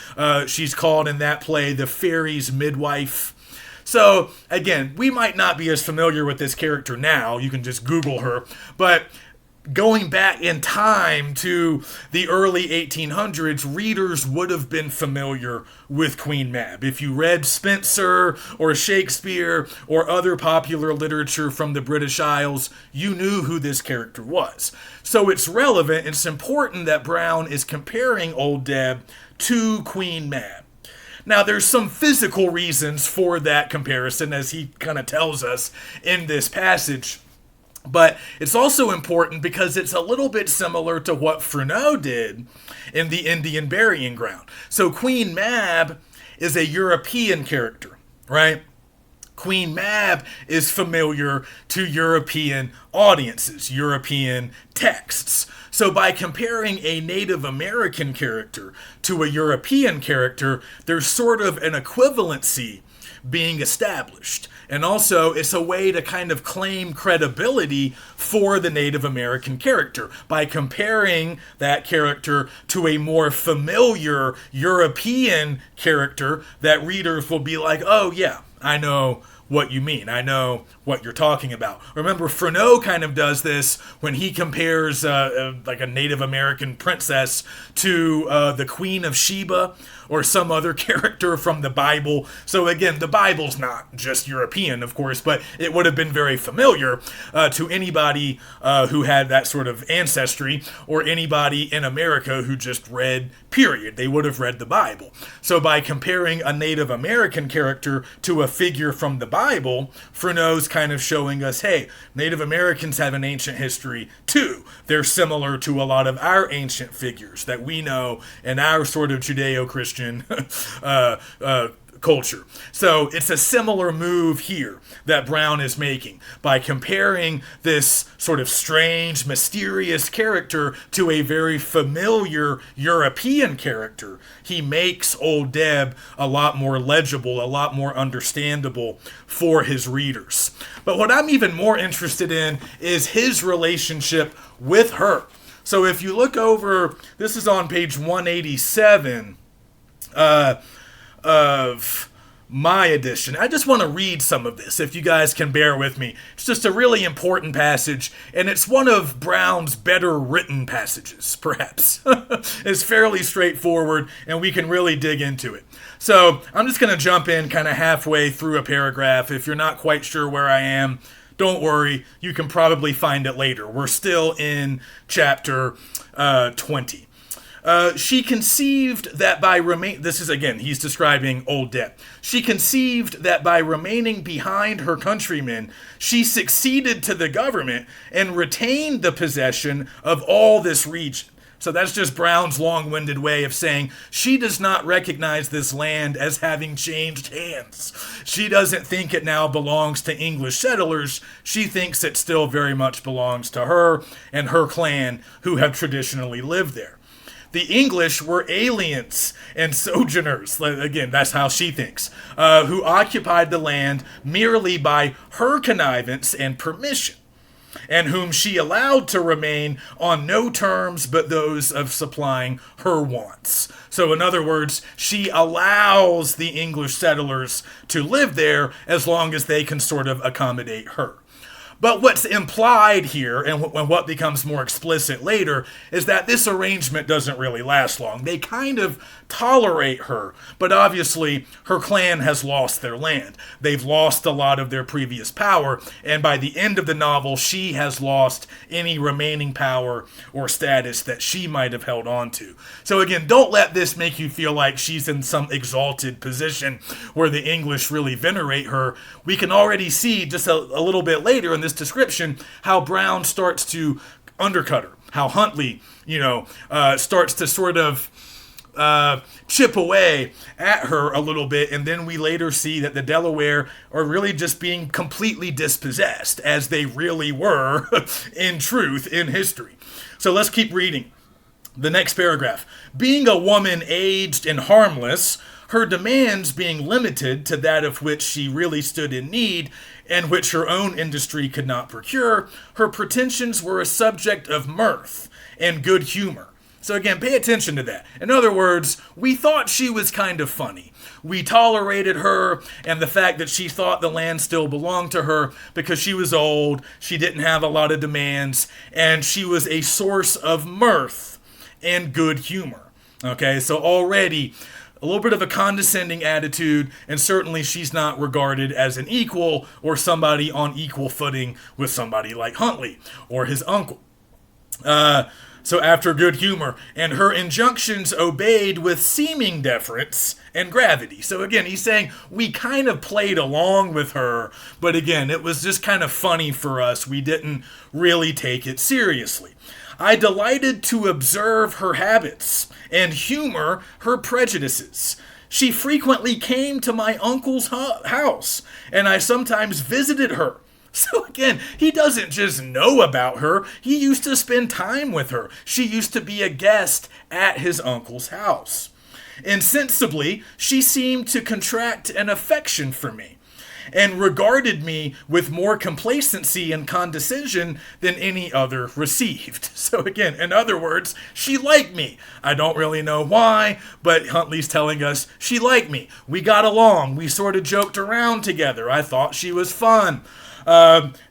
She's called in that play the fairy's midwife. So, again, we might not be as familiar with this character now. You can just Google her. But going back in time to the early 1800s, readers would have been familiar with Queen Mab. If you read Spenser or Shakespeare or other popular literature from the British Isles, you knew who this character was. So it's relevant, it's important that Brown is comparing Old Deb to Queen Mab. Now, there's some physical reasons for that comparison, as he kind of tells us in this passage. But it's also important because it's a little bit similar to what Freneau did in the Indian Burying Ground. So Queen Mab is a European character, right? Queen Mab is familiar to European audiences, European texts. So by comparing a Native American character to a European character, there's sort of an equivalency being established. And also, it's a way to kind of claim credibility for the Native American character by comparing that character to a more familiar European character that readers will be like, oh yeah, I know what you mean. I know what you're talking about. Remember, Freneau kind of does this when he compares like a Native American princess to the Queen of Sheba or some other character from the Bible. So again, the Bible's not just European, of course, but it would have been very familiar to anybody who had that sort of ancestry, or anybody in America who just read, period. They would have read the Bible. So by comparing a Native American character to a figure from the Bible, Freneau's kind of showing us, hey, Native Americans have an ancient history too. They're similar to a lot of our ancient figures that we know in our sort of Judeo-Christian culture. So it's a similar move here that Brown is making by comparing this sort of strange, mysterious character to a very familiar European character. He makes Old Deb a lot more legible, a lot more understandable for his readers. But what I'm even more interested in is his relationship with her. So if you look over, this is on page 187 of my edition. I just want to read some of this, if you guys can bear with me. It's just a really important passage, and it's one of Brown's better written passages, perhaps. It's fairly straightforward, and we can really dig into it. So I'm just going to jump in kind of halfway through a paragraph. If you're not quite sure where I am, don't worry, you can probably find it later. We're still in chapter 20. She conceived that by this is again, he's describing Old Deb. She conceived that by remaining behind her countrymen, she succeeded to the government and retained the possession of all this region. So that's just Brown's long-winded way of saying she does not recognize this land as having changed hands. She doesn't think it now belongs to English settlers. She thinks it still very much belongs to her and her clan who have traditionally lived there. The English were aliens and sojourners, again, that's how she thinks, who occupied the land merely by her connivance and permission. and whom she allowed to remain on no terms but those of supplying her wants. So, in other words, she allows the English settlers to live there as long as they can sort of accommodate her. But what's implied here, and what becomes more explicit later, is that this arrangement doesn't really last long. They kind of tolerate her, but obviously her clan has lost their land. They've lost a lot of their previous power, and by the end of the novel, she has lost any remaining power or status that she might have held on to. So again, don't let this make you feel like she's in some exalted position where the English really venerate her. We can already see just a little bit later in this description how Brown starts to undercut her, how Huntley, starts to sort of chip away at her a little bit, and then we later see that the Delaware are really just being completely dispossessed, as they really were in truth in history. So let's keep reading. The next paragraph. Being a woman aged and harmless, her demands being limited to that of which she really stood in need, and which her own industry could not procure, her pretensions were a subject of mirth and good humor. So again, pay attention to that. In other words, we thought she was kind of funny. We tolerated her and the fact that she thought the land still belonged to her because she was old, she didn't have a lot of demands, and she was a source of mirth and good humor. Okay, so already a little bit of a condescending attitude, and certainly she's not regarded as an equal or somebody on equal footing with somebody like Huntley or his uncle. So after good humor, and her injunctions obeyed with seeming deference and gravity. So again, he's saying we kind of played along with her, but again, it was just kind of funny for us. We didn't really take it seriously. I delighted to observe her habits and humor her prejudices. She frequently came to my uncle's house, and I sometimes visited her. So again, he doesn't just know about her, he used to spend time with her. She used to be a guest at his uncle's house. Insensibly, she seemed to contract an affection for me, and regarded me with more complacency and condescension than any other received. So again, in other words, she liked me. I don't really know why, but Huntley's telling us she liked me. We got along. We sort of joked around together. I thought she was fun.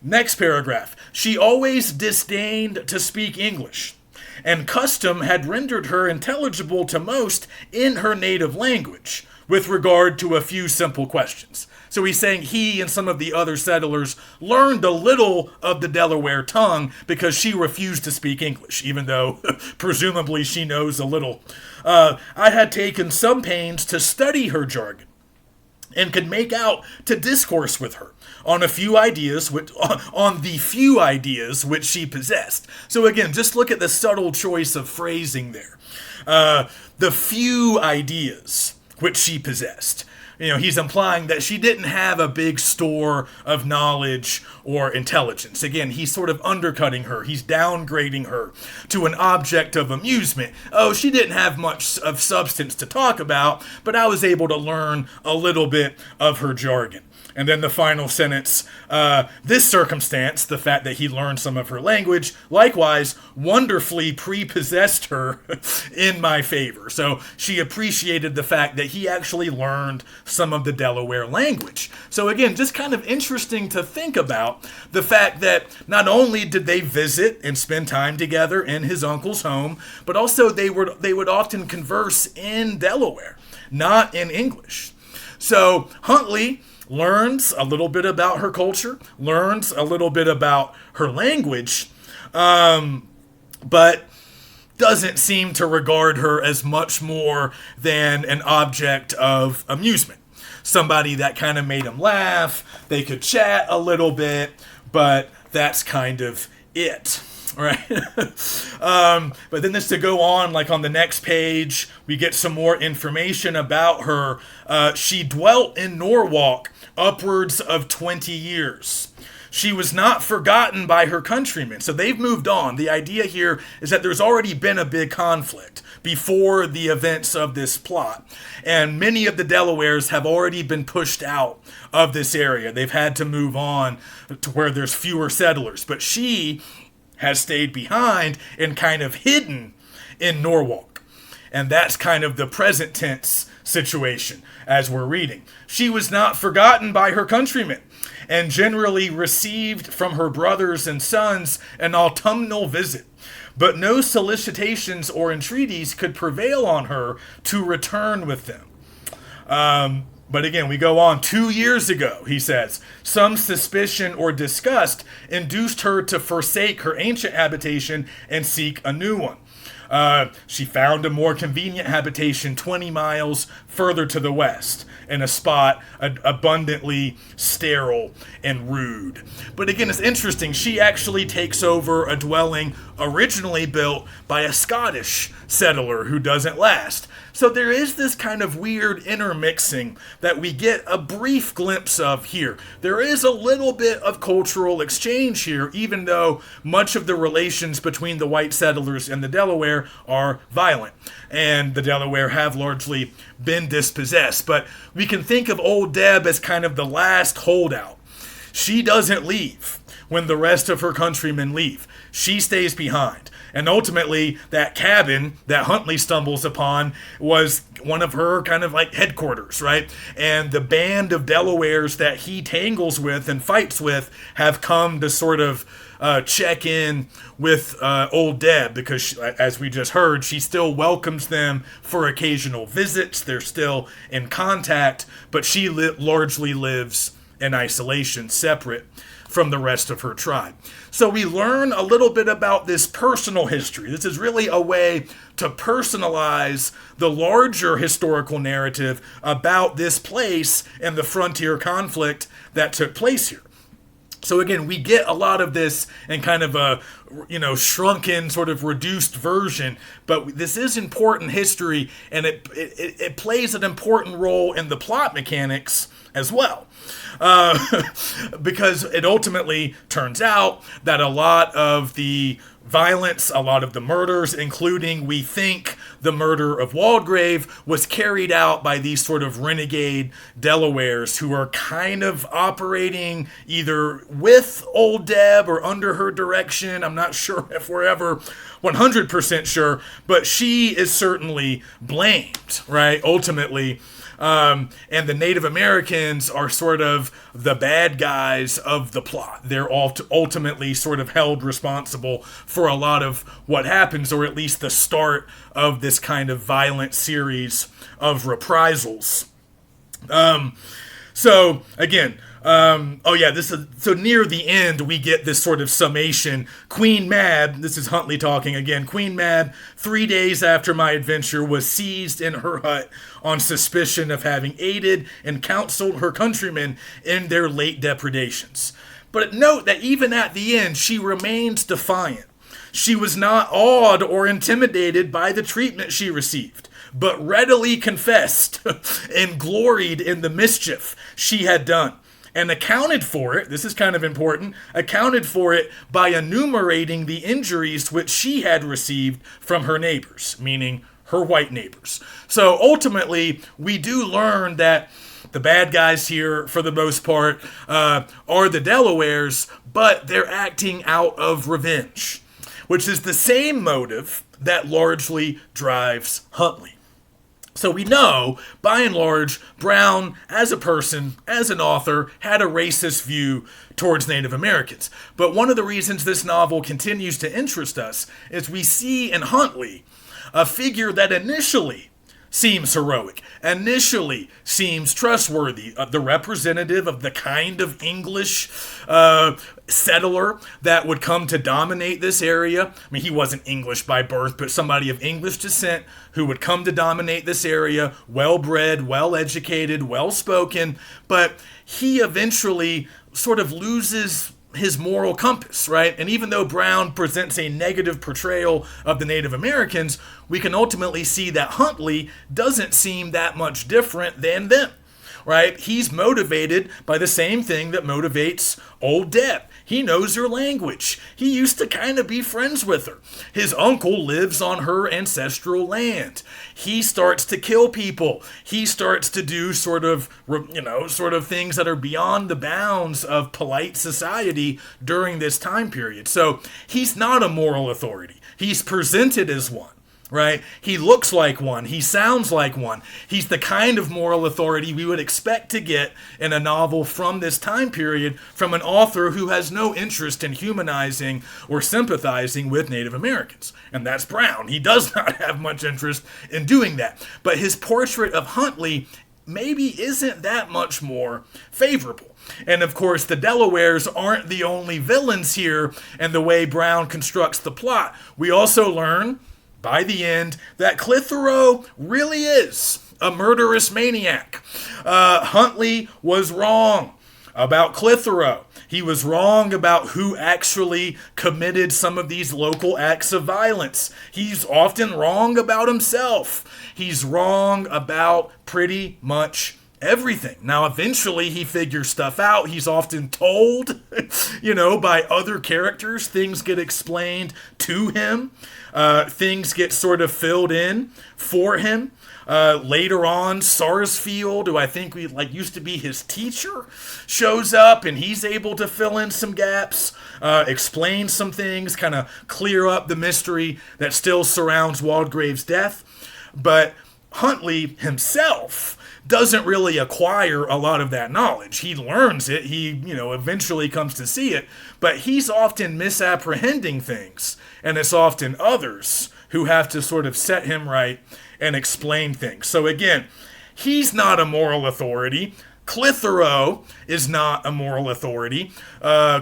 Next paragraph. She always disdained to speak English, and custom had rendered her intelligible to most in her native language, with regard to a few simple questions. So he's saying he and some of the other settlers learned a little of the Delaware tongue because she refused to speak English, even though presumably she knows a little. I had taken some pains to study her jargon, and could make out to discourse with her on the few ideas which she possessed. So again, just look at the subtle choice of phrasing there. The few ideas which she possessed. He's implying that she didn't have a big store of knowledge or intelligence. Again, he's sort of undercutting her. He's downgrading her to an object of amusement. Oh, she didn't have much of substance to talk about, but I was able to learn a little bit of her jargon. And then the final sentence, this circumstance, the fact that he learned some of her language, likewise wonderfully prepossessed her in my favor. So she appreciated the fact that he actually learned some of the Delaware language. So again, just kind of interesting to think about the fact that not only did they visit and spend time together in his uncle's home, but also they would often converse in Delaware, not in English. So Huntley learns a little bit about her culture, learns a little bit about her language, but doesn't seem to regard her as much more than an object of amusement. Somebody that kind of made him laugh, they could chat a little bit, but that's kind of it. Right. But then just to go on, like on the next page, we get some more information about her. She dwelt in Norwalk upwards of 20 years. She was not forgotten by her countrymen. So they've moved on. The idea here is that there's already been a big conflict before the events of this plot. And many of the Delawares have already been pushed out of this area. They've had to move on to where there's fewer settlers. But she has stayed behind and kind of hidden in Norwalk. And that's kind of the present tense situation as we're reading. She was not forgotten by her countrymen, and generally received from her brothers and sons an autumnal visit. But no solicitations or entreaties could prevail on her to return with them. But again, we go on. 2 years ago, he says, some suspicion or disgust induced her to forsake her ancient habitation and seek a new one. She found a more convenient habitation 20 miles further to the west, in a spot abundantly sterile and rude. But again, it's interesting. She actually takes over a dwelling originally built by a Scottish settler who doesn't last. So there is this kind of weird intermixing that we get a brief glimpse of here. There is a little bit of cultural exchange here, even though much of the relations between the white settlers and the Delaware are violent. And the Delaware have largely been dispossessed. But we can think of Old Deb as kind of the last holdout. She doesn't leave when the rest of her countrymen leave. She stays behind. And ultimately, that cabin that Huntley stumbles upon was one of her kind of like headquarters, right? And the band of Delawares that he tangles with and fights with have come to sort of check in with Old Deb because, as we just heard, she still welcomes them for occasional visits. They're still in contact, but she largely lives in isolation, separate from the rest of her tribe. So we learn a little bit about this personal history. This is really a way to personalize the larger historical narrative about this place and the frontier conflict that took place here. So again, we get a lot of this in kind of a, shrunken, sort of reduced version, but this is important history, and it plays an important role in the plot mechanics as well. Because it ultimately turns out that a lot of the violence, a lot of the murders, including, we think, the murder of Waldegrave, was carried out by these sort of renegade Delawares who are kind of operating either with Old Deb or under her direction. I'm not sure if we're ever 100% sure, but she is certainly blamed, right? Ultimately. And the Native Americans are sort of the bad guys of the plot. They're ultimately sort of held responsible for a lot of what happens, or at least the start of this kind of violent series of reprisals. So again, so near the end, we get this sort of summation. Queen Mab, this is Huntley talking again, Queen Mab, 3 days after my adventure, was seized in her hut on suspicion of having aided and counseled her countrymen in their late depredations. But note that even at the end, she remains defiant. She was not awed or intimidated by the treatment she received, but readily confessed and gloried in the mischief she had done, and accounted for it, this is kind of important, accounted for it by enumerating the injuries which she had received from her neighbors, meaning her white neighbors. So ultimately, we do learn that the bad guys here, for the most part, are the Delawares, but they're acting out of revenge, which is the same motive that largely drives Huntley. So we know, by and large, Brown, as a person, as an author, had a racist view towards Native Americans. But one of the reasons this novel continues to interest us is we see in Huntley a figure that initially seems heroic, initially seems trustworthy, the representative of the kind of English settler that would come to dominate this area. I mean, he wasn't English by birth, but somebody of English descent who would come to dominate this area, well-bred, well-educated, well-spoken, but he eventually sort of loses his moral compass, right? And even though Brown presents a negative portrayal of the Native Americans, we can ultimately see that Huntley doesn't seem that much different than them. right? He's motivated by the same thing that motivates Old Deb. He knows her language. He used to kind of be friends with her. His uncle lives on her ancestral land. He starts to kill people. He starts to do sort of things that are beyond the bounds of polite society during this time period. So he's not a moral authority. He's presented as one. Right? He looks like one. He sounds like one. He's the kind of moral authority we would expect to get in a novel from this time period from an author who has no interest in humanizing or sympathizing with Native Americans. And that's Brown. He does not have much interest in doing that. But his portrait of Huntley maybe isn't that much more favorable. And of course, the Delawares aren't the only villains here in the way Brown constructs the plot. We also learn by the end that Clitheroe really is a murderous maniac. Huntley was wrong about Clitheroe. He was wrong about who actually committed some of these local acts of violence. He's often wrong about himself. He's wrong about pretty much everything. Now, eventually he figures stuff out. He's often told, by other characters. Things get explained to him. Things get sort of filled in for him. Later on, Sarsfield, who I think used to be his teacher, shows up and he's able to fill in some gaps, explain some things, kind of clear up the mystery that still surrounds Waldegrave's death. But Huntley himself doesn't really acquire a lot of that knowledge. He learns it. He, eventually comes to see it. But he's often misapprehending things. And it's often others who have to sort of set him right and explain things. So again, he's not a moral authority. Clitheroe is not a moral authority.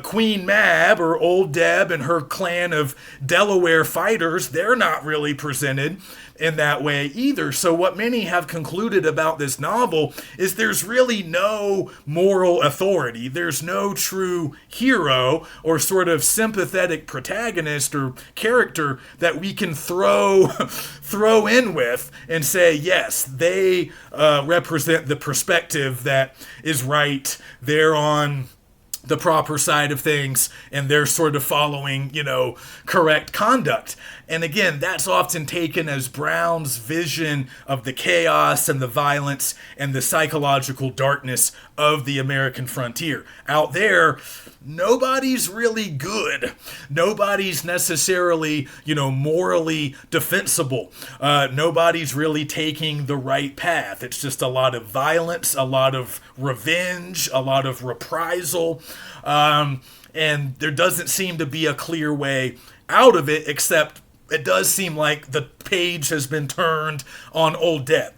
Queen Mab, or Old Deb, and her clan of Delaware fighters, they're not really presented in that way either. So what many have concluded about this novel is there's really no moral authority. There's no true hero or sort of sympathetic protagonist or character that we can throw in with and say, yes, they represent the perspective that is right. They're on the proper side of things, and they're sort of following, correct conduct. And again, that's often taken as Brown's vision of the chaos and the violence and the psychological darkness of the American frontier. Out there, nobody's really good. Nobody's necessarily, morally defensible. Nobody's really taking the right path. It's just a lot of violence, a lot of revenge, a lot of reprisal. And there doesn't seem to be a clear way out of it, except it does seem like the page has been turned on Old Deb.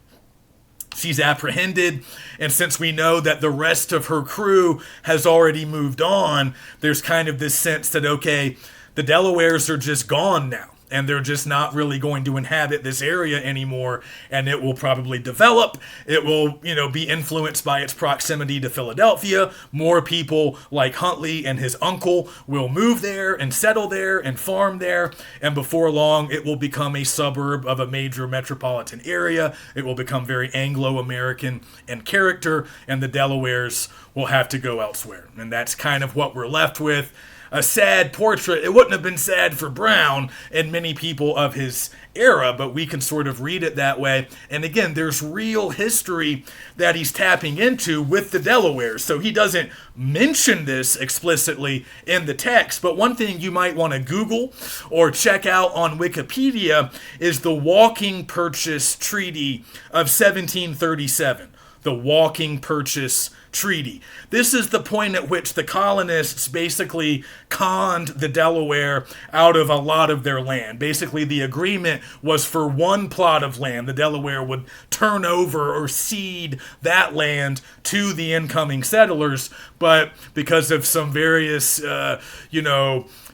She's apprehended, and since we know that the rest of her crew has already moved on, there's kind of this sense that, okay, the Delawares are just gone now, and they're just not really going to inhabit this area anymore, and it will probably develop. It will, be influenced by its proximity to Philadelphia. More people like Huntley and his uncle will move there and settle there and farm there, and before long, it will become a suburb of a major metropolitan area. It will become very Anglo-American in character, and the Delawares will have to go elsewhere. And that's kind of what we're left with. A sad portrait. It wouldn't have been sad for Brown and many people of his era, but we can sort of read it that way. And again, there's real history that he's tapping into with the Delawares. So he doesn't mention this explicitly in the text, but one thing you might want to Google or check out on Wikipedia is the Walking Purchase Treaty of 1737. The Walking Purchase Treaty. This is the point at which the colonists basically conned the Delaware out of a lot of their land. Basically, the agreement was for one plot of land, the Delaware would turn over or cede that land to the incoming settlers, but because of some various,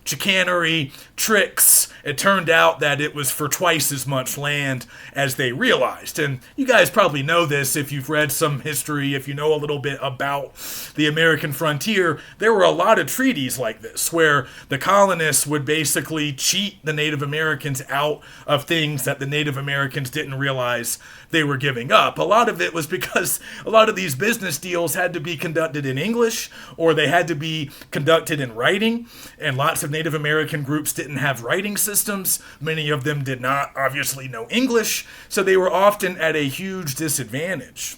chicanery, tricks, it turned out that it was for twice as much land as they realized. And you guys probably know this if you've read some history, if you know a little bit about the American frontier, there were a lot of treaties like this where the colonists would basically cheat the Native Americans out of things that the Native Americans didn't realize they were giving up. A lot of it was because a lot of these business deals had to be conducted in English, or they had to be conducted in writing, and lots of Native American groups didn't have writing systems. Many of them did not obviously know English, so they were often at a huge disadvantage.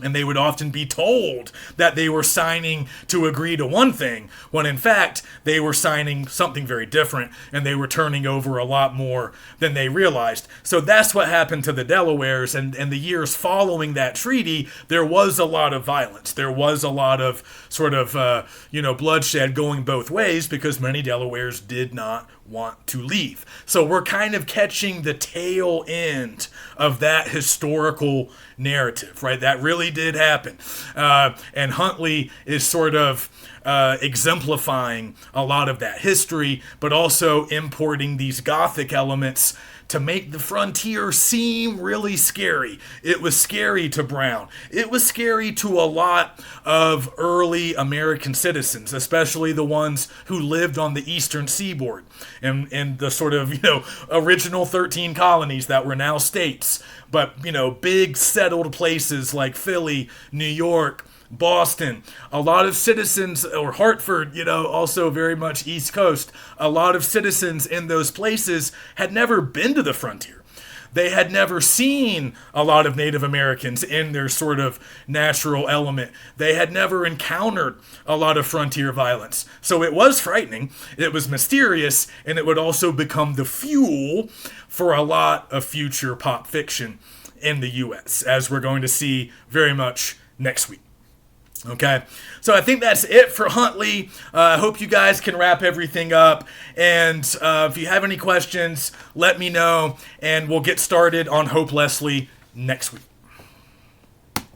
And they would often be told that they were signing to agree to one thing, when in fact they were signing something very different, and they were turning over a lot more than they realized. So that's what happened to the Delawares, and the years following that treaty, there was a lot of violence. There was a lot of sort of, bloodshed going both ways, because many Delawares did not want to leave. So we're kind of catching the tail end of that historical narrative, right? That really did happen. And Huntley is sort of exemplifying a lot of that history, but also importing these Gothic elements to make the frontier seem really scary. It was scary to Brown. It was scary to a lot of early American citizens, especially the ones who lived on the eastern seaboard and the sort of, original 13 colonies that were now states. But, big settled places like Philly, New York, Boston, a lot of citizens, or Hartford, also very much East Coast, a lot of citizens in those places had never been to the frontier. They had never seen a lot of Native Americans in their sort of natural element. They had never encountered a lot of frontier violence. So it was frightening, it was mysterious, and it would also become the fuel for a lot of future pop fiction in the U.S., as we're going to see very much next week. Okay, so I think that's it for Huntley. I hope you guys can wrap everything up. And if you have any questions, let me know, and we'll get started on Hope Leslie next week.